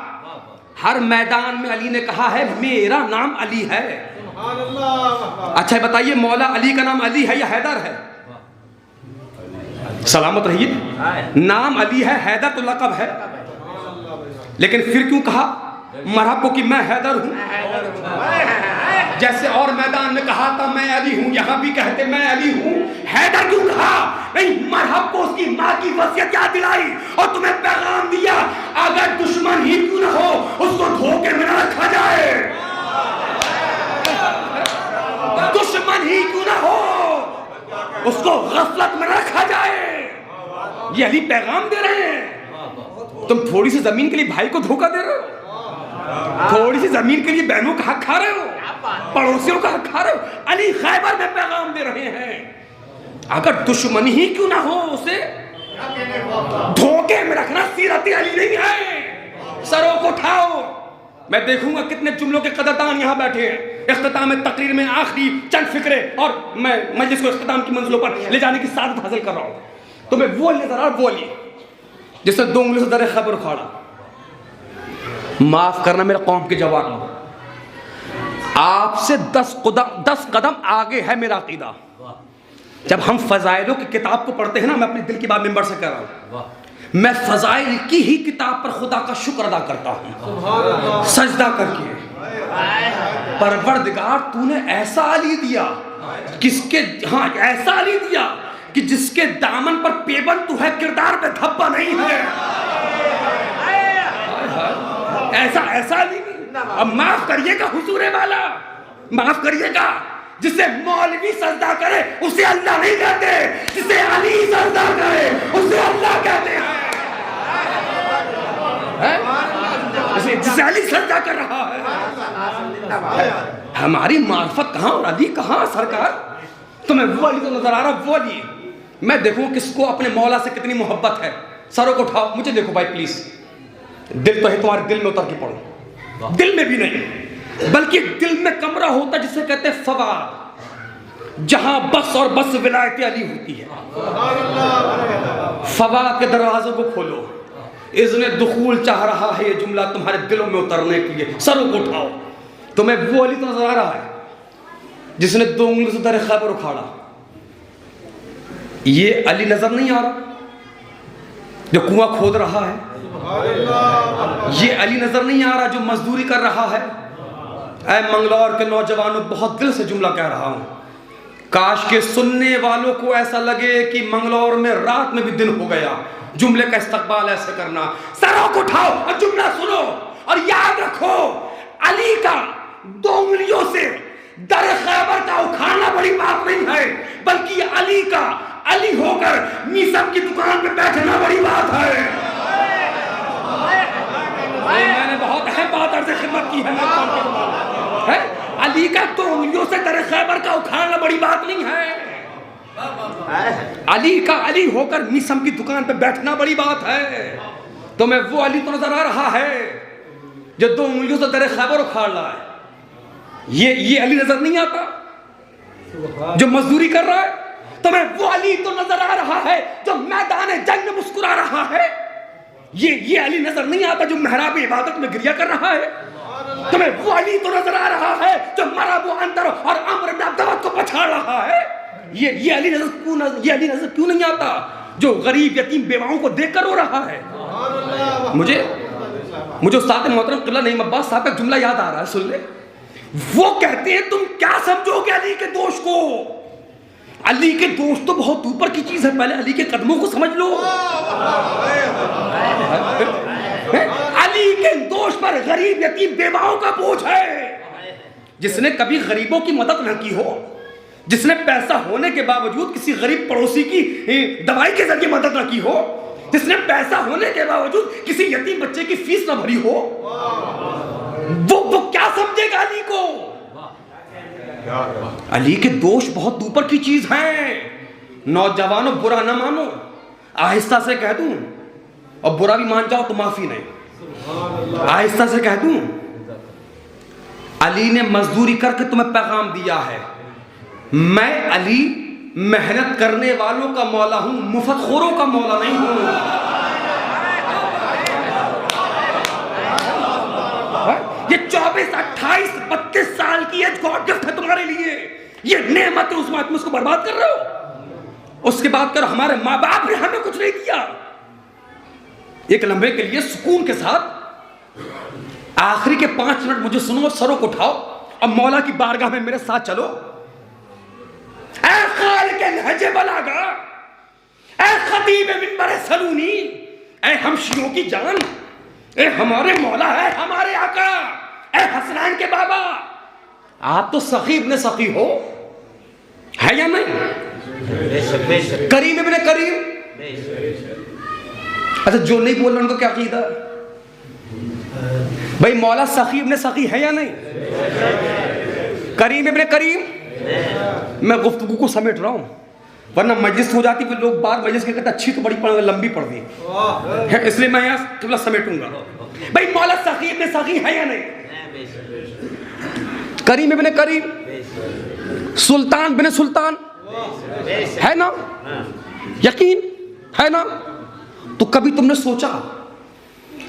हर मैदान में अली ने कहा है मेरा नाम अली है। अच्छा बताइए, मौला अली का नाम अली है या हैदर है? सलामत रहिए, नाम अली है, हैदर तो लक़ब है। लेकिन फिर क्यों कहा मरहब को कि मैं हैदर हूं? जैसे और मैदान में कहा था मैं अली हूं, यहां भी कहते मैं अली हूं। हैदर क्यों कहा? नहीं, मरहब को उसकी मां की वसीयत याद दिलाई और तुम्हें पैगाम दिया, अगर दुश्मन ही क्यों ना हो उसको धोखे में न रखा जाए। दुश्मन ही क्यों ना हो उसको गफलत में रखा जाए। ये अली पैगाम दे रहे हैं। तुम थोड़ी सी जमीन के लिए भाई को धोखा दे रहे हो, थोड़ी सी जमीन के लिए बहनों का हक खा रहे हो, पड़ोसियों का हक खा रहे हो। अली खैबर में पैगाम दे रहे हैं, अगर दुश्मन ही क्यों ना हो उसे धोखे में रखना सीरत अली नहीं है। सरों को उठाओ, मैं देखूंगा कितने जुमलों के कदरदान यहाँ बैठे हैं। इख्तिताम तकरीर में आखिरी चंद फिक्रे और मैं मजलिस को इख्तिताम की मंजिलों पर ले जाने की सादत हासिल कर रहा हूँ। तो मैं वो नजर आ वो अली जिसने 2 उंगलियों से दर खैबर उखाड़ा। माफ करना मेरे कौम के जवान, आपसे 10 कदम आगे है मेरा अकीदा। जब हम फजाइलों की किताब को पढ़ते हैं ना, मैं अपने दिल की बात मिंबर से कह रहा हूँ, मैं फजाइल की ही किताब पर खुदा का शुक्र अदा करता हूँ सजदा करके। परवरदिगार तूने ऐसा अली दिया किसके, हाँ ऐसा अली दिया कि जिसके दामन पर पेबंद तू है, किरदार पे धब्बा नहीं है। ऐसा अली। अब माफ करिएगा हुजूर वाला, माफ करिएगा, जिसे मौलवी सजदा करे उसे अल्लाह नहीं कहते, जिसे अली सजदा करे उसे अल्लाह कहते हैं। जिसे अली सजदा कर रहा है, हमारी मार्फत कहां और अली कहां सरकार? तुम्हें वो अली तो नजर आ रहा, वो अली। मैं देखूं किसको अपने मौला से कितनी मोहब्बत है। सरों को उठाओ, मुझे देखो भाई प्लीज। दिल तो है तुम्हारे दिल में उतर के पढ़ो, दिल में भी नहीं बल्कि दिल में कमरा होता जिसे कहते हैं फवाद, जहां बस और बस विलायत अली होती है। फवाद के दरवाजों को खोलो, इज़्ने दुखूल चाह रहा है ये जुमला तुम्हारे दिलों में उतरने के लिए। सरों को उठाओ, तुम्हें वो अली तो नजर आ रहा है जिसने 2 उंगलियों से दर खैबर उखाड़ा। ये अली नजर नहीं आ रहा जो कुआं खोद रहा है, ये अली नजर नहीं आ रहा जो मजदूरी कर रहा है। ऐ मंगलौर के नौजवानों, बहुत दिल से जुमला कह रहा हूं, काश के सुनने वालों को ऐसा लगे कि मंगलौर में रात में भी दिन हो गया। जुमले का इस्तकबाल ऐसे करना, सरों को उठाओ और जुमला सुनो और याद रखो, अली का 2 उंगलियों से दर खैबर का उखाड़ना बड़ी बात नहीं है, बल्कि अली का अली होकर मीसम की दुकान पे बैठना बड़ी बात है। मैंने बहुत अहम बात अर्ज़ खिदमत की है, अली का 2 उंगलियों से दर खैबर का उखाड़ना बड़ी बात नहीं है। अली का अली होकर मीसम की दुकान पे बैठना बड़ी बात है। तो मैं वो अली तो नजर आ रहा है जो 2 उंगलियों से दर खैबर उखाड़ रहा है। ये अली नजर नहीं आता जो मजदूरी कर रहा है। तो मैं वो अली तो नजर आ रहा है जो मैदान जंग में मुस्कुरा रहा है। ये अली नजर नहीं आता जो मेहराब इबादत में गिरिया कर रहा है। तुम्हें वो अली तो नजर आ रहा है जो मराबो अंदर और अम्र को पछाड़ रहा है। ये अली नजर क्यों नहीं आता जो गरीब यतीम बेवाओं को देखकर रो रहा है। मुझे उस्ताद मोहतरम क़िबला नईम अब्बास साहब का जुमला याद आ रहा है, सुन ले। वो कहते हैं तुम क्या समझोगे अली के दोष को, अली के दोस्त तो बहुत ऊपर की चीज है, पहले अली के कदमों को समझ लो। अली के दोस्त पर गरीब यतीम बेवाओं का बोझ है। जिसने कभी गरीबों की मदद न की हो, जिसने पैसा होने के बावजूद किसी गरीब पड़ोसी की दवाई के जरिए मदद न की हो, जिसने पैसा होने के बावजूद किसी यतीम बच्चे की फीस न भरी हो, वो क्या समझेगा अली को? अली के दोष बहुत ऊपर की चीज हैं। नौजवानों बुरा ना मानो, आहिस्ता से कह दूं, और बुरा भी मान जाओ तो माफी नहीं, आहिस्ता से कह दूं, अली ने मजदूरी करके तुम्हें पैगाम दिया है। मैं अली मेहनत करने वालों का मौला हूं, मुफ्तखोरों का मौला नहीं हूं। ये 24, 28, 32 साल की एज गॉड गिफ्ट है तुम्हारे लिए। ये नेमत है, उसमें तुम उसको बर्बाद कर रहे हो। उसके बाद करो हमारे माँ बाप ने हमें कुछ नहीं दिया। एक लम्हे के लिए सुकून के साथ आखिरी के 5 मिनट मुझे सुनो और सरों को उठाओ और मौला की बारगाह में मेरे साथ चलो। ऐ खालिक नहज बलागा, ऐ खतीब मिंबर सलूनी, ऐ हम शियों की जान, ऐ हमारे मौला है, हमारे आका, ऐ हसनैन के बाबा, आप तो सखी इब्ने सखी हो, है या नहीं? करीम इब्ने करीम। अच्छा, जो नहीं बोल रहे उनको क्या कीदा? भाई मौला सखी इब्ने सखी है या नहीं? करीम इब्ने करीम। मैं गुफ्तगू को समेट रहा हूं, वरना मजलिस हो जाती, फिर लोग बात मजलिस के कहते अच्छी तो बड़ी लंबी पड़ दी, इसलिए मैं यहाँ थोड़ा समेटूंगा। भाई मौला सखी इब्ने सखी है या नहीं? करीम इब्ने करीम, सुल्तान बिन सुल्तान है ना? यकीन है ना? तो कभी तुमने सोचा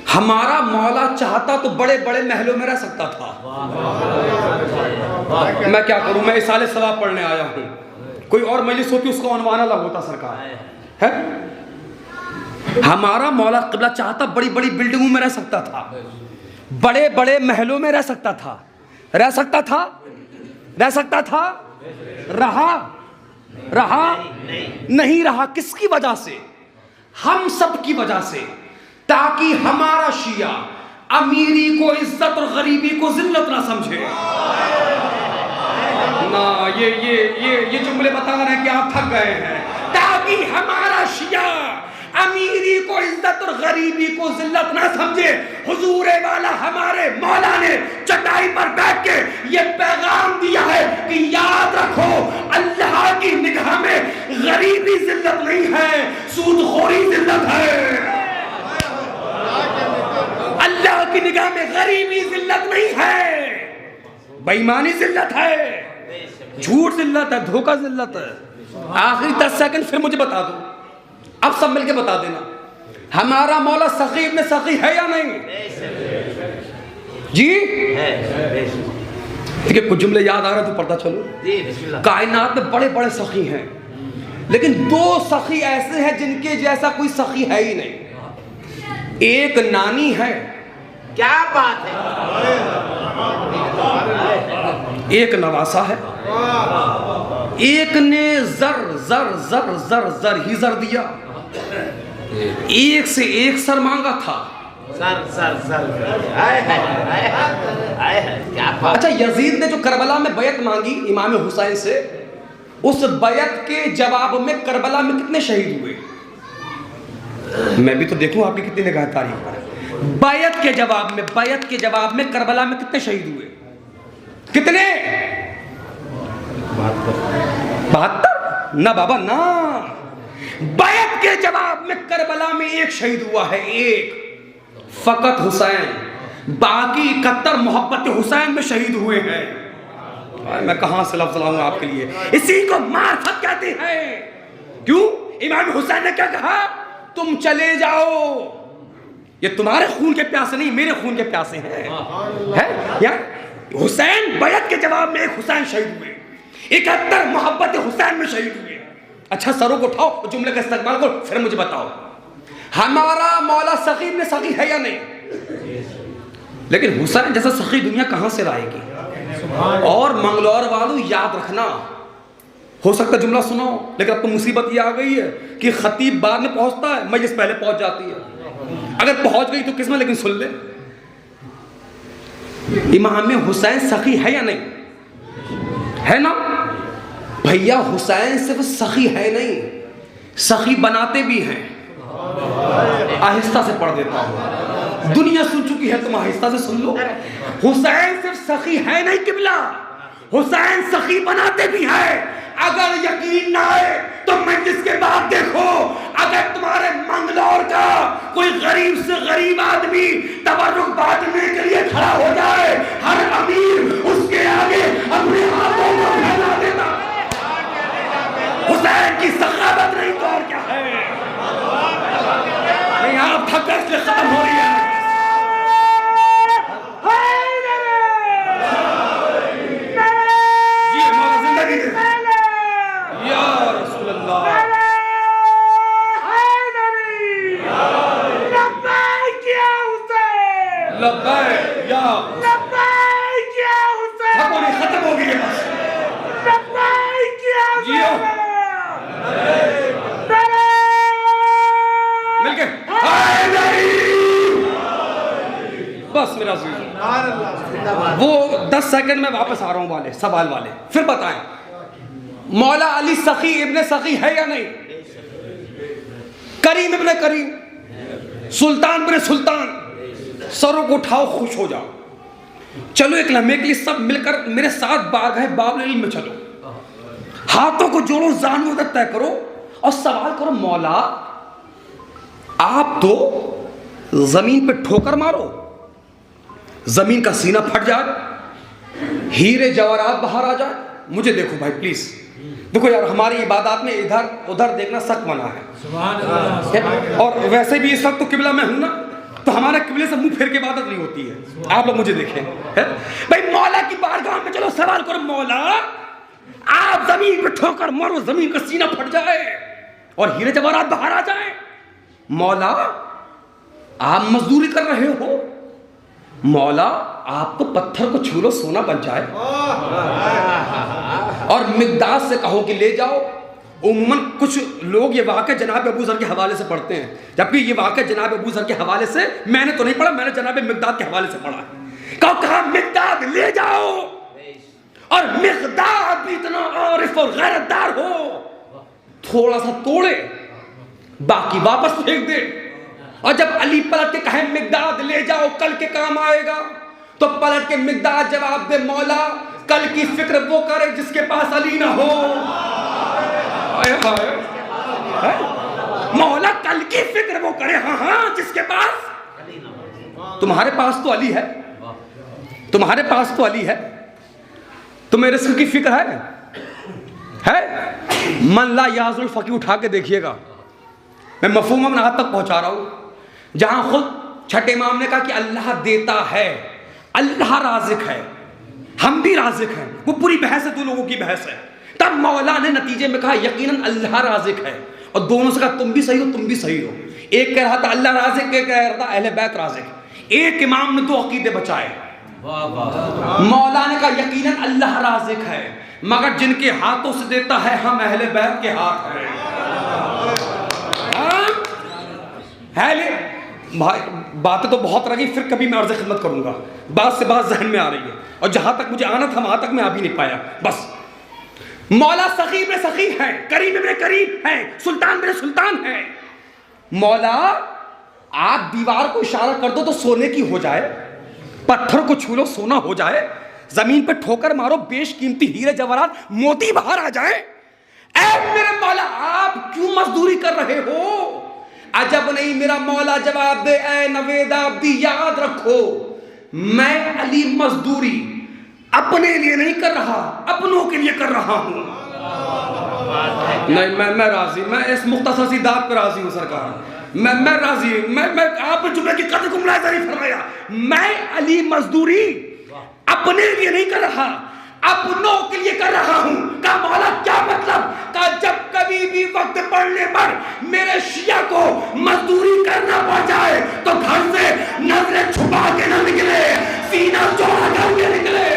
हमारा मौला चाहता तो बड़े बड़े महलों में रह सकता था। मैं क्या करूं, मैं इसाले सवाब पढ़ने आया हूं, कोई और मजलिस होती उसका उन्वान अलग होता सरकार है। हमारा मौला क़िबला चाहता बड़ी बड़ी बिल्डिंगों में रह सकता था, बड़े बड़े महलों में रह सकता था, रह सकता था, रह सकता था। रहा नहीं रहा। किसकी वजह से? हम सब की वजह से, ताकि हमारा शिया अमीरी को इज्जत और गरीबी को जिल्लत ना समझे ना। ये जुमले बता रहे हैं कि आप थक गए हैं। ताकि हमारा शिया अमीरी को इज्जत और गरीबी को जिल्लत ना समझे। हुजूरे वाला हमारे मौला ने चटाई पर बैठ के ये पैगाम दिया है कि याद रखो, अल्लाह की निगाह में गरीबी जिल्लत नहीं है, सूदखोरी जिल्लत है। अल्लाह की निगाह में गरीबी जिल्लत नहीं है, बेईमानी जिल्लत है, झूठ जिल्लत है, धोखा जिल्लत है। आखिरी 10 सेकंड फिर मुझे बता दो, अब सब मिलके बता देना, हमारा मौला सखी इब्ने सखी है या नहीं? जी ठीक है, कुछ जुमले याद आ रहे तो पढ़ता चलो। कायनात में बड़े बड़े सखी हैं, लेकिन 2 सखी ऐसे हैं जिनके जैसा कोई सखी है ही नहीं। एक नानी है, क्या बात है, एक नवासा है, एक ने जर जर जर जर जर ही जर दिया, एक से एक सर मांगा था। सर क्या बात। अच्छा, यजीद ने जो करबला में बैत मांगी इमाम हुसैन से, उस बैत के जवाब में करबला में कितने शहीद हुए? मैं भी तो देखूं आपकी कितनी निगाह तारीफ पर। बैत के जवाब में करबला में कितने शहीद हुए? कितने? 72 ना बाबा ना। बैत के जवाब में करबला में एक शहीद हुआ है, एक फकत हुसैन, बाकी 71 मोहब्बत हुसैन में शहीद हुए हैं। मैं कहां से लफ्ज लाऊंगा आपके लिए? इसी को मार्फत कहते हैं। क्यों? इमाम हुसैन ने क्या कहा? तुम चले जाओ, ये तुम्हारे खून के प्यासे नहीं, मेरे खून के प्यासे हैं। यार हुसैन बैत के जवाब में एक हुसैन शहीद हुए, 71 मोहब्बत हुसैन में शहीद हुए। अच्छा, सरों को उठाओ, जुमले का इस्तेमाल करो, फिर मुझे बताओ हमारा मौला सखी इब्ने सखी है या नहीं? लेकिन हुसैन जैसा सखी दुनिया कहां से लाएगी? और मंगलौर वालों याद रखना, हो सकता है जुमला सुनो, लेकिन अब तो मुसीबत ये आ गई है कि खतीब बाद में पहुंचता है, मजलिस पहले पहुंच जाती है। अगर पहुंच गई तो किस्मत, लेकिन सुन ले, इमाम हुसैन सखी है या नहीं? है ना भैया? हुसैन सिर्फ सखी है नहीं, सखी बनाते भी हैं। आहिस्ता से पढ़ देता हूं, दुनिया सुन चुकी है, तुम आहिस्ता से सुन लो। हुसैन सिर्फ सखी है नहीं किबला, हुसैन सखी बनाते भी है। अगर यकीन ना आए तो मजलिस के बाद देखो, अगर तुम्हारे मंगलौर का कोई गरीब से गरीब आदमी तबर्रुक बांटने के लिए खड़ा हो जाए, हर अमीर उसके आगे अपने हाथों को फैला देता। हुसैन की सखावत नहीं तो और क्या है? नहीं, आप थक गए इसलिए खत्म हो रही है। जी हमारा जिंदगी दे या रसूल अल्लाह। लब्बैक या खत्म हो गई है बस। जियो मिलके बस मेरा वो 10 सेकंड में वापस आ रहा हूं वाले सवाल वाले, फिर बताएं मौला अली सखी इब्ने सखी है या नहीं? करीम इब्ने करीम, सुल्तान इब्ने सुल्तान, सरों को उठाओ, खुश हो जाओ। चलो एक लम्हे के लिए सब मिलकर मेरे साथ बारगाह बाबुल इल्म में चलो, हाथों को जोड़ो, जानों तक तय करो और सवाल करो, मौला आप तो जमीन पे ठोकर मारो, जमीन का सीना फट जाए, हीरे जवाहरात बाहर आ जाए, मुझे देखो भाई प्लीज। देखो यार, हमारी इबादत में इधर उधर देखना सख्त मना है, और वैसे भी इस वक्त तो किबला में हूं ना, तो हमारा किबले से मुंह फेर के इबादत नहीं होती है। आप लोग मुझे देखें है? भाई मौला की बारगाह में चलो, सवाल करो, मौला आप जमीन पे ठोकर मारो, जमीन का सीना फट जाए और हीरे जवाहरात बाहर आ जाए। मौला आप मजदूरी कर रहे हो, मौला आप तो पत्थर को छू लो सोना बन जाए, और मिकदास से कहो कि ले जाओ। उम्मन कुछ लोग ये वाक़या जनाब अबू ज़र के हवाले से पढ़ते हैं, जबकि ये वाक़या जनाब अबू ज़र के हवाले से मैंने तो नहीं पढ़ा, मैंने जनाब मिकदाद के हवाले से पढ़ा है। कहा मिकदाद ले जाओ, और मिकदाद भी इतना आरिफ और गैरतदार हो, थोड़ा सा तोड़े बाकी वापस फेंक दे। और जब अली पलट के कहे मिकदाद ले जाओ कल के काम आएगा, तो पलट के मिकदाद जवाब दे, मौला कल की फिक्र वो करे जिसके पास अली ना हो। मौला कल की फिक्र वो करे, हाँ हाँ जिसके पास, तुम्हारे पास तो अली है, तुम्हारे पास तो अली है, तुम्हें रिस्क की फिक्र है? मन ला याजुल फकी उठा के देखिएगा, मैं मफहूम अपने हाथ तक पहुंचा रहा हूं। जहां खुद छठे इमाम ने कहा कि अल्लाह देता है, अल्लाह राज़िक है, हम भी राज़िक हैं, वो पूरी बहस है, दो लोगों की बहस है। तब मौला ने नतीजे में कहा यकीनन अल्लाह राज़िक है, और दोनों से कहा तुम भी सही हो, तुम भी सही हो। एक कह रहा था अल्लाह राज़िक, एक कह रहा था अहले बैत राज़िक। एक इमाम ने तो अकीदे बचाए। मौला ने कहा यकीनन अल्लाह राज़िक है, मगर जिनके हाथों से देता है हम अहले बैत के हाथ हैं। भाई बातें तो बहुत रही, फिर कभी मैं अर्ज़ खिदमत करूंगा, बात से बात जहन में आ रही है, और जहां तक मुझे आना था वहां तक मैं आ भी नहीं पाया। बस मौला सखी में सखी है, करीम में करीम है, सुल्तान में सुल्तान है। मौला आप दीवार को इशारा कर दो तो सोने की हो जाए, पत्थर को छू लो सोना हो जाए, जमीन पे ठोकर मारो बेशकीमती हीरे जवाहरात मोती बाहर आ जाए। ऐ मेरे मौला आप क्यों मजदूरी कर रहे हो? अजब नहीं मेरा मौला जवाब दे, ऐ नवेद अब्दी याद रखो, मैं अली मजदूरी अपने लिए नहीं कर रहा, अपनों के लिए कर रहा हूं। नहीं मैं राजी, मैं इस मुख्तसर सी दात पर राजी हूं सरकार, मैं राजी, मैं आपने जुमे की कदर को मुलाज़ा नहीं फरमाया। मैं अली मजदूरी अपने लिए नहीं कर रहा, अपनों के लिए कर रहा हूं। का मौला क्या मतलब? का जब कभी भी वक्त पड़ने पर मेरे शिया को मजदूरी करना पड़ जाए तो घर से नजरें छुपा के न निकले, सीना चौड़ा करके निकले।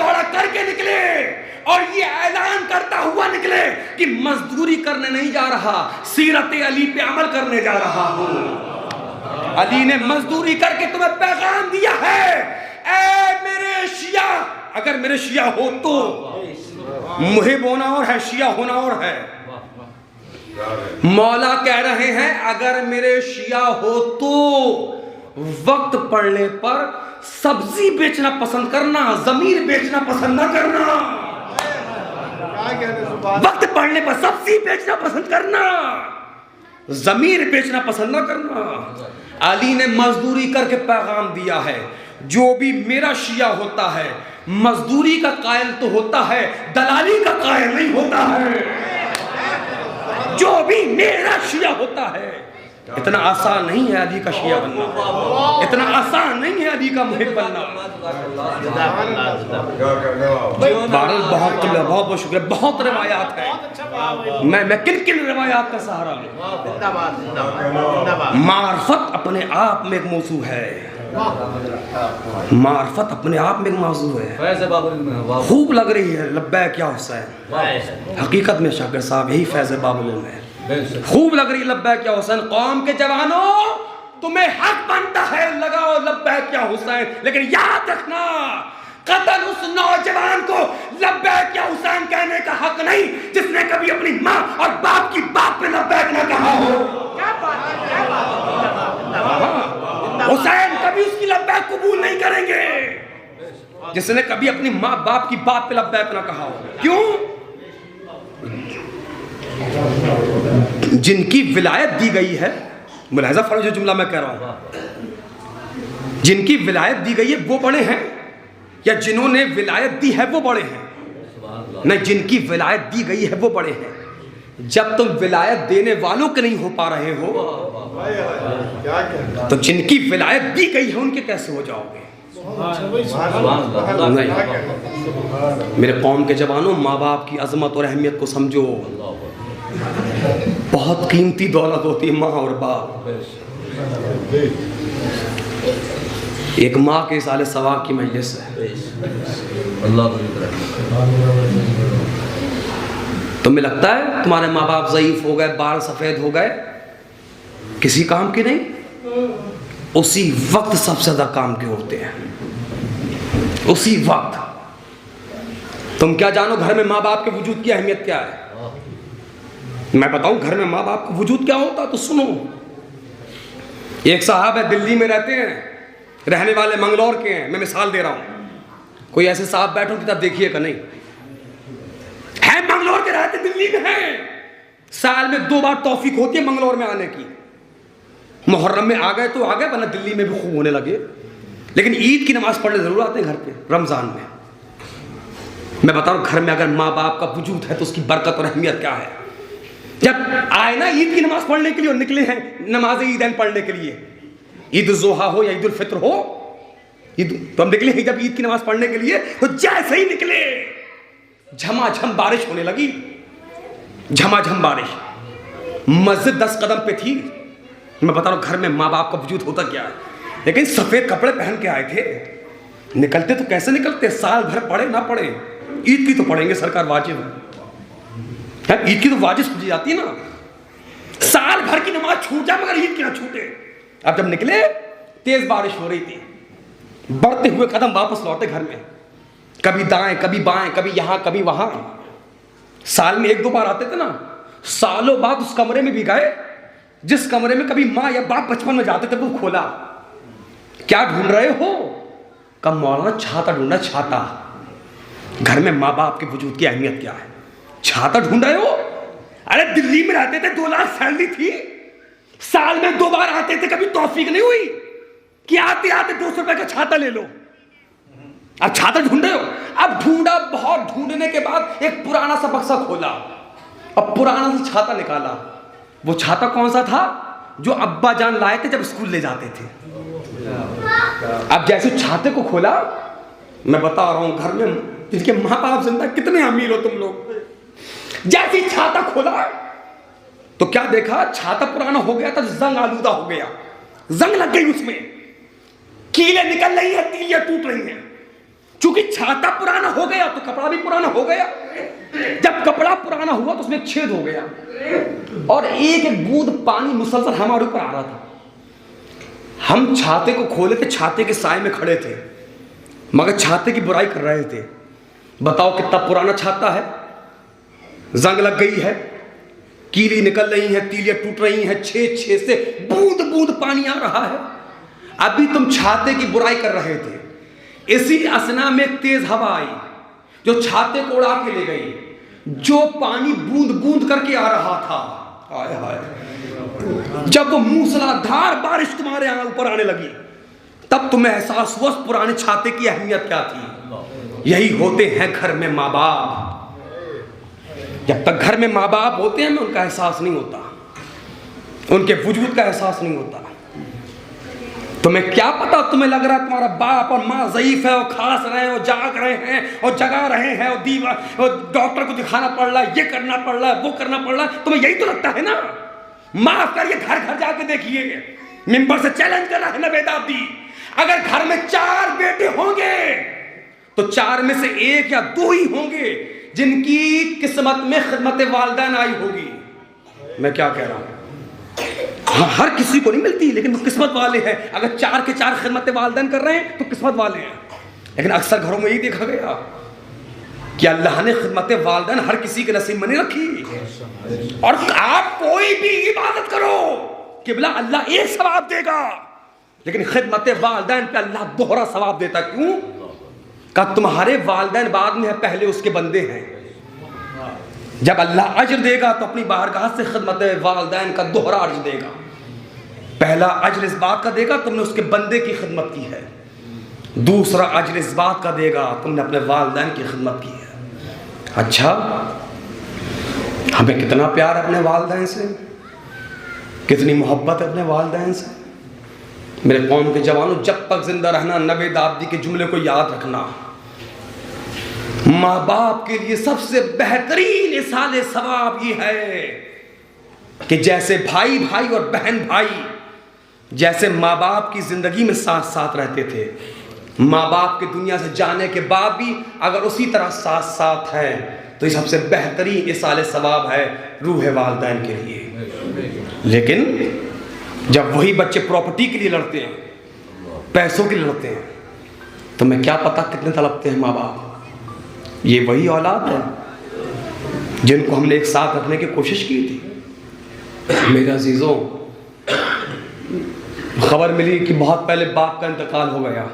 चौड़ा करके निकले और ये ऐलान करता हुआ निकले कि मजदूरी करने नहीं जा रहा, सीरत अली पे अमल करने जा रहा हूं। अली ने मजदूरी करके तुम्हें पैगाम दिया है, ऐ मेरे शिया, अगर मेरे शिया हो तो, मुहिब होना और है, शिया होना और है। मौला कह रहे हैं अगर मेरे शिया हो तो वक्त पड़ने पर सब्जी बेचना पसंद करना, जमीर बेचना पसंद न करना। वक्त पड़ने पर सब्जी बेचना पसंद करना, जमीर बेचना पसंद न करना। अली ने मजदूरी करके पैगाम दिया है, जो भी मेरा शिया होता है मजदूरी का कायल तो होता है, दलाली का कायल नहीं होता है। जो भी मेरा शिया होता है, इतना आसान नहीं है अली का शिया बनना, इतना आसान नहीं है अली का मुहिब बनना। बहुत बहुत शुक्रिया, बहुत रिवायात है, मैं किन किन रिवायात का सहारा लूं। मार्फत अपने आप में एक मौजू है, मार्फत अपने आप में एक मौजू है। खूब लग रही है लब्बैक या हुसैन, हकीकत में शाकिर साहब यही फैज़ बाबुल इल्म है। खूब लग रही लब्बैक या हुसैन। कौम के जवानों, तुम्हें हक बनता है लगाओ लब्बैक या हुसैन, लेकिन याद रखना कतल उस नौजवान को लब्बैक या हुसैन कहने का हक नहीं जिसने कभी अपनी माँ और बाप की बात पे लब्बैक ना कहा हो। हुसैन कभी उसकी लब्बैक कबूल नहीं करेंगे जिसने कभी अपनी माँ बाप की बात पे लब्बैक ना कहा हो। क्यों? जिनकी विलायत दी गई है, मुलाहिजा फरो जो जुमला मैं कह रहा हूं, जिनकी विलायत दी गई है वो बड़े हैं या जिन्होंने विलायत दी है वो बड़े हैं? नहीं, जिनकी विलायत दी गई है वो बड़े हैं। जब तुम विलायत देने वालों के नहीं हो पा रहे हो तो जिनकी विलायत दी गई है उनके कैसे हो जाओगे? नहीं, मेरे कौम के जवानों, माँ बाप की अजमत और अहमियत को समझो। बहुत कीमती दौलत होती है माँ और बाप। एक माँ के साले सवाब की मजलिस है। तुम्हें लगता है तुम्हारे माँ बाप ज़ईफ हो गए, बाल सफ़ेद हो गए, किसी काम के नहीं? उसी वक्त सबसे ज़्यादा काम के होते हैं, उसी वक्त। तुम क्या जानो घर में माँ बाप के वजूद की अहमियत क्या है? मैं बताऊं घर में माँ बाप का वजूद क्या होता, तो सुनो। एक साहब है, दिल्ली में रहते हैं, रहने वाले मंगलौर के हैं। मैं मिसाल दे रहा हूं, कोई ऐसे साहब बैठो किताब देखिएगा नहीं है, मंगलौर के रहते दिल्ली में हैं। साल में 2 बार तौफीक होती है मंगलौर में आने की। मुहर्रम में आ गए तो आ गए, वरना दिल्ली में भी खूब होने लगे। लेकिन ईद की नमाज पढ़ने जरूर आते हैं घर पे, रमजान में। मैं बता रहा हूं, घर में अगर माँ बाप का वजूद है तो उसकी बरकत और अहमियत क्या है। जब आए ना ईद की नमाज पढ़ने के लिए और निकले हैं नमाज ईदैन पढ़ने के लिए, ईद जोहा हो या ईद उल फित्र हो, तो हम निकले जब ईद की नमाज पढ़ने के लिए, तो जैसे ही निकले झमाझम बारिश होने लगी, झमाझम बारिश। मस्जिद 10 कदम पे थी। मैं बता रहा हूं घर में माँ बाप का वजूद होता क्या है। लेकिन सफेद कपड़े पहन के आए थे। निकलते तो कैसे निकलते, साल भर पढ़े ना पढ़े, ईद की तो पढ़ेंगे, सरकार वाजिब है, ईद की तो वाजिब समझी जाती है ना। साल भर की नमाज छूट जाए मगर ईद की ना छूटे। अब जब निकले तेज बारिश हो रही थी, बढ़ते हुए कदम वापस लौटे घर में, कभी दाएं कभी बाएं, कभी यहां कभी वहां। साल में 1-2 बार आते थे ना, सालों बाद उस कमरे में भी गए जिस कमरे में कभी माँ या बाप बचपन में जाते थे, वो खोला। क्या ढूंढ रहे हो? कब मौलाना छाता ढूंढा, छाता। घर में माँ बाप के वजूद की अहमियत क्या है? छाता ढूंढ रहे हो? अरे दिल्ली में रहते थे, 2 लाख सैलरी थी, साल में 2 बार आते थे, कभी तौफीक नहीं हुई कि आते आते 200 रुपए का छाता ले लो। अब छाता ढूंढ रहे हो। अब ढूंढा, बहुत ढूंढने के बाद एक पुराना सा बक्सा खोला और पुराना सा छाता निकाला। वो छाता कौन सा था? जो अब्बा जान लाए थे जब स्कूल ले जाते थे। अब जैसे छाते को खोला, मैं बता रहा हूं घर में जिनके माँ बाप जिंदा, कितने अमीर हो तुम लोग। जैसे छाता खोला तो क्या देखा, छाता पुराना हो गया था, जंग आलूदा हो गया, जंग लग गई उसमें, कीले निकल रही है, तीलियां टूट रही हैं, चूंकि छाता पुराना हो गया तो कपड़ा भी पुराना हो गया। जब कपड़ा पुराना हुआ तो उसमें एक छेद हो गया और एक एक बूंद पानी मुसलसल हमारे ऊपर आ रहा था। हम छाते को खोले थे, छाते के साए में खड़े थे, मगर छाते की बुराई कर रहे थे। बताओ कितना पुराना छाता है, जंग लग गई है, कीली निकल रही है, तीलियां टूट रही हैं, छेद छेद से बूंद बूंद पानी आ रहा है। अभी तुम छाते की बुराई कर रहे थे, इसी असना में एक तेज हवा आई जो छाते को उड़ा के ले गई। जो पानी बूंद बूंद करके आ रहा था, हाय हाय, जब वो मूसलाधार बारिश तुम्हारे यहाँ ऊपर आने लगी तब तुम्हें एहसास हुआ पुराने छाते की अहमियत क्या थी। यही होते हैं घर में माँ बाप। जब तक घर में माँ बाप होते हैं, उनका एहसास नहीं होता, उनके वजूद का एहसास नहीं होता। तुम्हें क्या पता, तुम्हें लग रहा है तुम्हारा बाप और माँ ज़ईफ है और खास रहे हैं और जाग रहे हैं और जगा रहे हैं और डॉक्टर को दिखाना पड़ रहा है, ये करना पड़ रहा है, वो करना पड़ रहा है। तुम्हें यही तो लगता है ना। माफ करिए, घर घर जाके देखिए, मिंबर से चैलेंज कर रहा है नवेद आब्दी, अगर घर में 4 बेटे होंगे तो 4 में से 1 या 2 ही होंगे जिनकी किस्मत में खिदमत वालिदैन आई होगी। मैं क्या कह रहा हूं, हाँ, हर किसी को नहीं मिलती, लेकिन वो किस्मत वाले हैं। अगर 4 के 4 खिदमत वालिदैन कर रहे हैं तो किस्मत वाले हैं। लेकिन अक्सर घरों में यही देखा गया कि अल्लाह ने खिदमत वालिदैन हर किसी के नसीब में नहीं रखी। और आप कोई भी इबादत करो, किबला अल्लाह एक सवाब देगा, लेकिन खिदमत वालिदैन पे अल्लाह दोहरा सवाब देता। क्यों? का तुम्हारे वालिदैन बाद में है, पहले उसके बंदे हैं। जब अल्लाह अज्र देगा तो अपनी बारगाह से खिदमत वालिदैन का दोहरा अज्र देगा। पहला अज्र इस बात का देगा तुमने उसके बंदे की खिदमत की है, दूसरा अज्र इस बात का देगा तुमने अपने वालिदैन की खिदमत की है। अच्छा, हमें कितना प्यार अपने वालिदैन से, कितनी मोहब्बत है अपने वालिदैन से। मेरे कौम के जवानों, जब तक जिंदा रहना नवेद आब्दी के जुमले को याद रखना, माँ बाप के लिए सबसे बेहतरीन इसाले सवाब ये है कि जैसे भाई भाई और बहन भाई, जैसे माँ बाप की जिंदगी में साथ साथ रहते थे, माँ बाप के दुनिया से जाने के बाद भी अगर उसी तरह साथ साथ है तो ये सबसे बेहतरीन इसाले सवाब है रूह वालिदैन के लिए। लेकिन जब वही बच्चे प्रॉपर्टी के लिए लड़ते हैं, पैसों के लिए लड़ते हैं, तो मैं क्या पता कितने तड़पते हैं माँ बाप। ये वही औलाद है जिनको हमने एक साथ रखने की कोशिश की थी। मेरे अजीजों, खबर मिली कि बहुत पहले बाप का इंतकाल हो गया।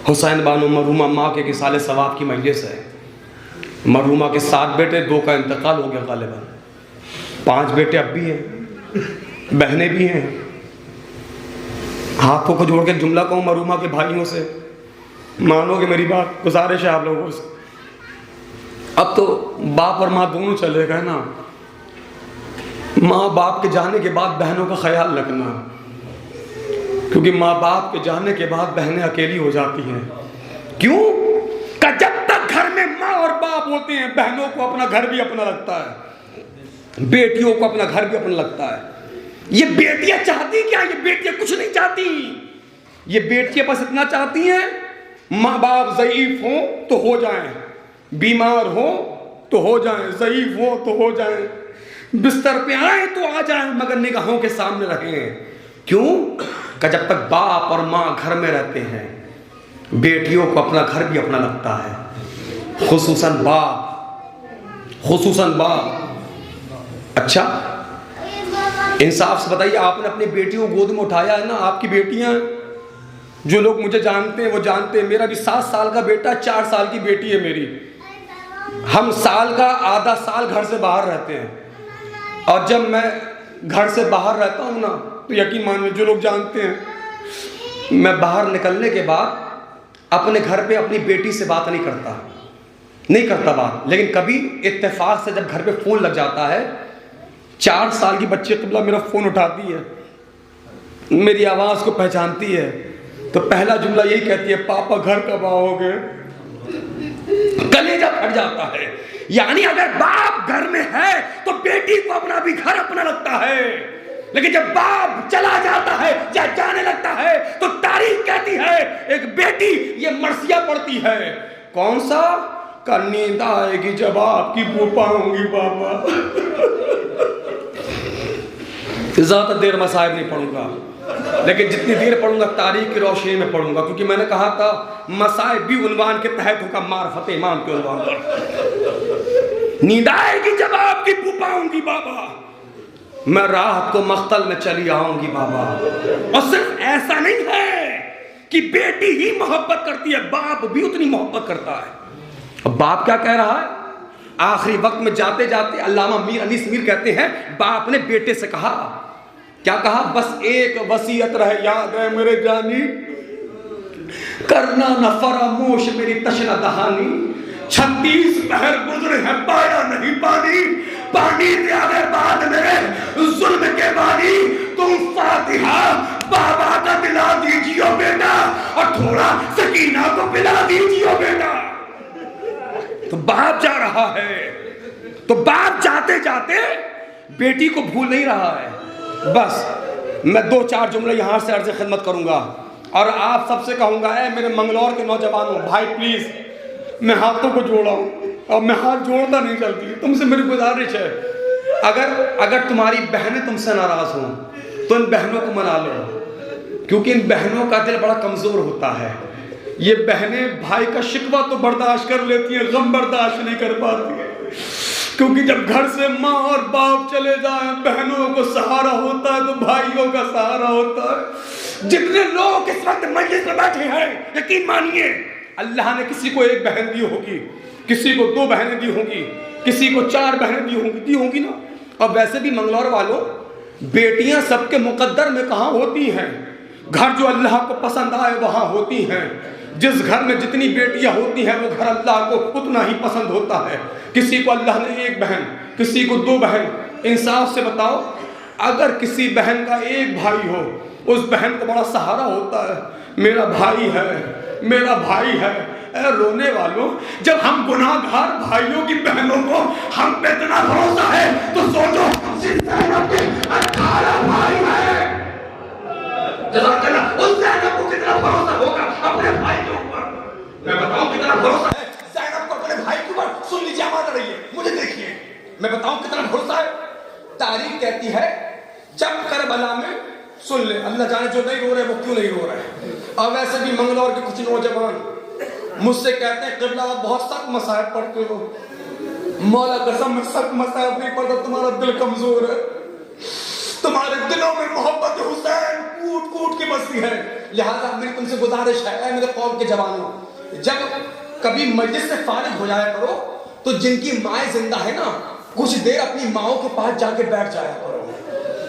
हुसैन बानो मरहूमा माँ के इसाले सवाब की मजलिस है। मरहूमा के 7 बेटे, 2 का इंतकाल हो गया गालिबन। 5 बेटे अब भी हैं, बहनें भी हैं। हाथों को जोड़ के जुमला कहूँ मरहूमा के भाइयों से, मानोगे मेरी बात, गुजारिश है आप लोगों से। अब तो बाप और माँ दोनों चले गए ना। माँ बाप के जाने के बाद बहनों का ख्याल रखना, क्योंकि माँ बाप के जाने के बाद बहनें अकेली हो जाती हैं। क्यों? का जब तक घर में माँ और बाप होते हैं, बहनों को अपना घर भी अपना लगता है, बेटियों को अपना घर भी अपना लगता है। ये बेटियां चाहती क्या? ये बेटियां कुछ नहीं चाहती। ये बेटियां बस इतना चाहती हैं, माँ बाप ज़ईफ हो तो हो जाएं, बीमार हो तो हो जाएं, ज़ईफ हो तो हो जाएं, बिस्तर पे आए तो आ जाएं, मगर निगाहों के सामने रहें। क्यों? कि जब तक बाप और माँ घर में रहते हैं, बेटियों को अपना घर भी अपना लगता है, खुसूसन बाप। अच्छा, इंसाफ से बताइए, आपने अपनी बेटियों को गोद में उठाया है ना? आपकी बेटियां, जो लोग मुझे जानते हैं वो जानते हैं, मेरा भी 7 साल का बेटा, 4 साल की बेटी है मेरी। हम साल का आधा साल घर से बाहर रहते हैं, और जब मैं घर से बाहर रहता हूँ ना, तो यकीन मानिए, जो लोग जानते हैं, मैं बाहर निकलने के बाद अपने घर पे अपनी बेटी से बात नहीं करता बात। लेकिन कभी इत्तेफाक से जब घर पे फ़ोन लग जाता है, 4 साल की बच्ची क़िबला मेरा फ़ोन उठाती है, मेरी आवाज़ को पहचानती है, तो पहला जुमला यही कहती है, पापा घर कब आओगे? कलेजा फट जाता है। यानी अगर बाप घर में है तो बेटी को अपना भी घर अपना लगता है। लेकिन जब बाप चला जाता है या जाने लगता है तो तारीख कहती है एक बेटी ये मरसिया पढ़ती है, कौन सा? का नींद आएगी जब आपकी बूपा होंगी बाबा। ज्यादा देर मसाइब नहीं पढ़ूंगा, लेकिन जितनी देर पढ़ूंगा तारीख की रोशनी में पढ़ूंगा, क्योंकि मैंने कहा था मसाइब भी उन्वान के तहत होगा, मार्फत इमाम के उन्वान पर। नींद आएगी जब आपकी बूपा होंगी बाबा, मैं रात को मख्तल में चली आऊंगी बाबा। और सिर्फ ऐसा नहीं है कि बेटी ही मोहब्बत करती है, बाप भी उतनी मोहब्बत करता है। अब बाप क्या कह रहा है? आखिरी वक्त में जाते जाते अल्लामा मीर अनीस मीर कहते हैं बाप ने बेटे से कहा, क्या कहा? बस एक वसीयत रह याद है मेरे जानी, करना न फरामोश मेरी तशना दहानी, 36 पहर गुजरे हैं पाया नहीं पानी, पानी आगे बाद मेरे जुल्म के बानी, तुम फातिहा बाबा का दिला दीजिए बेटा और थोड़ा सकीना को पिला दीजिए बेटा। तो बाप जा रहा है, तो बाप जाते जाते बेटी को भूल नहीं रहा है। बस मैं 2-4 जुमले यहां से अर्ज खिदमत करूंगा और आप सबसे कहूंगा, ऐ मेरे मंगलौर के नौजवानों, भाई प्लीज मैं हाथों को जोड़ा हूं और मैं हाथ जोड़ना नहीं चलती, तुमसे मेरी गुजारिश है, अगर तुम्हारी बहनें तुमसे नाराज हों तो इन बहनों को मना लो, क्योंकि इन बहनों का दिल बड़ा कमजोर होता है। ये बहनें भाई का शिकवा तो बर्दाश्त कर लेती हैं, गम बर्दाश्त नहीं कर पाती है, क्योंकि जब घर से माँ और बाप चले जाए बहनों को सहारा होता है तो भाइयों का सहारा होता है। जितने लोग इस वक्त मजलिस में बैठे हैं, यकीन मानिए अल्लाह ने किसी को 1 बहन दी होगी, किसी को 2 बहनें दी होंगी, किसी को 4 बहनें दी होंगी ना। और वैसे भी मंगलौर वालों, बेटियां सबके मुकद्दर में कहाँ होती हैं? घर जो अल्लाह को पसंद आए वहां होती हैं। जिस घर में जितनी बेटियां होती हैं वो घर अल्लाह को उतना ही पसंद होता है। किसी को अल्लाह ने 1 बहन, किसी को 2 बहन। इंसाफ से बताओ, अगर किसी बहन का 1 भाई हो, उस बहन को बड़ा सहारा होता है, मेरा भाई है, मेरा भाई है। रोने वालों, जब हम गुनाहगार भाइयों की बहनों को हम पे इतना भरोसा है तो सोचो 18 भाई है, उस ज़ैनब को कितना भरोसा होगा अपने भाई के ऊपर। मैं बताऊं कितना भरोसा है ज़ैनब को अपने भाई के ऊपर। सुन लीजिए, आवाज आ रही है, मुझे देखिए, मैं बताऊं कितना भरोसा है। तारीख कहती है जब करबला में, सुन ले, अल्लाह जाने जो नहीं रो रहे वो क्यों नहीं रो रहे। और वैसे भी मंगलौर के कुछ नौजवान मुझसे कहते हैं क़िबला आप बहुत सख्त मसाइब पढ़ते हो। मौला कसम में सख्त मसाइब नहीं पढ़ता, तुम्हारा दिल कमजोर है, तुम्हारे दिलों में मोहब्बत हुसैन कूट कूट के बसती है। लिहाजा मेरी तुमसे गुजारिश है मेरे कौम के जवानों, जब कभी मस्जिद से फारिग हो जाया करो तो जिनकी माएँ जिंदा है ना, कुछ देर अपनी माओं के पास जाके बैठ जाया करो,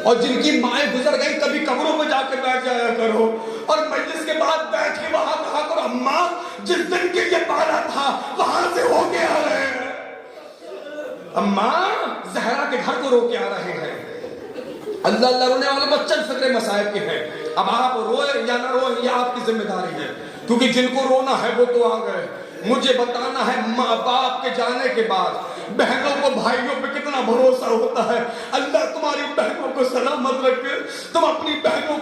और जिनकी माएँ गुजर गई कभी कब्रों में जाके बैठ जाया करो, और मस्जिद के बाद बैठ के वहां कहा करो अम्मा जिस दिन के ये पाला था वहां से होके आ रहे हैं, अम्मा जहरा के घर को रोके आ रहे हैं। अल्लाह अल्लाह रोने वाले बच्चन फिक्र मसाइब के हैं। अब आप रोए या ना रोए ये आपकी जिम्मेदारी है, क्योंकि जिनको रोना है वो तो आ गए। मुझे बताना है माँ बाप के जाने के बाद बहनों को भाइयों पे कितना भरोसा होता है। अल्लाह तुम्हारी बहनों को सलामत रखे, तुम अपनी बहनों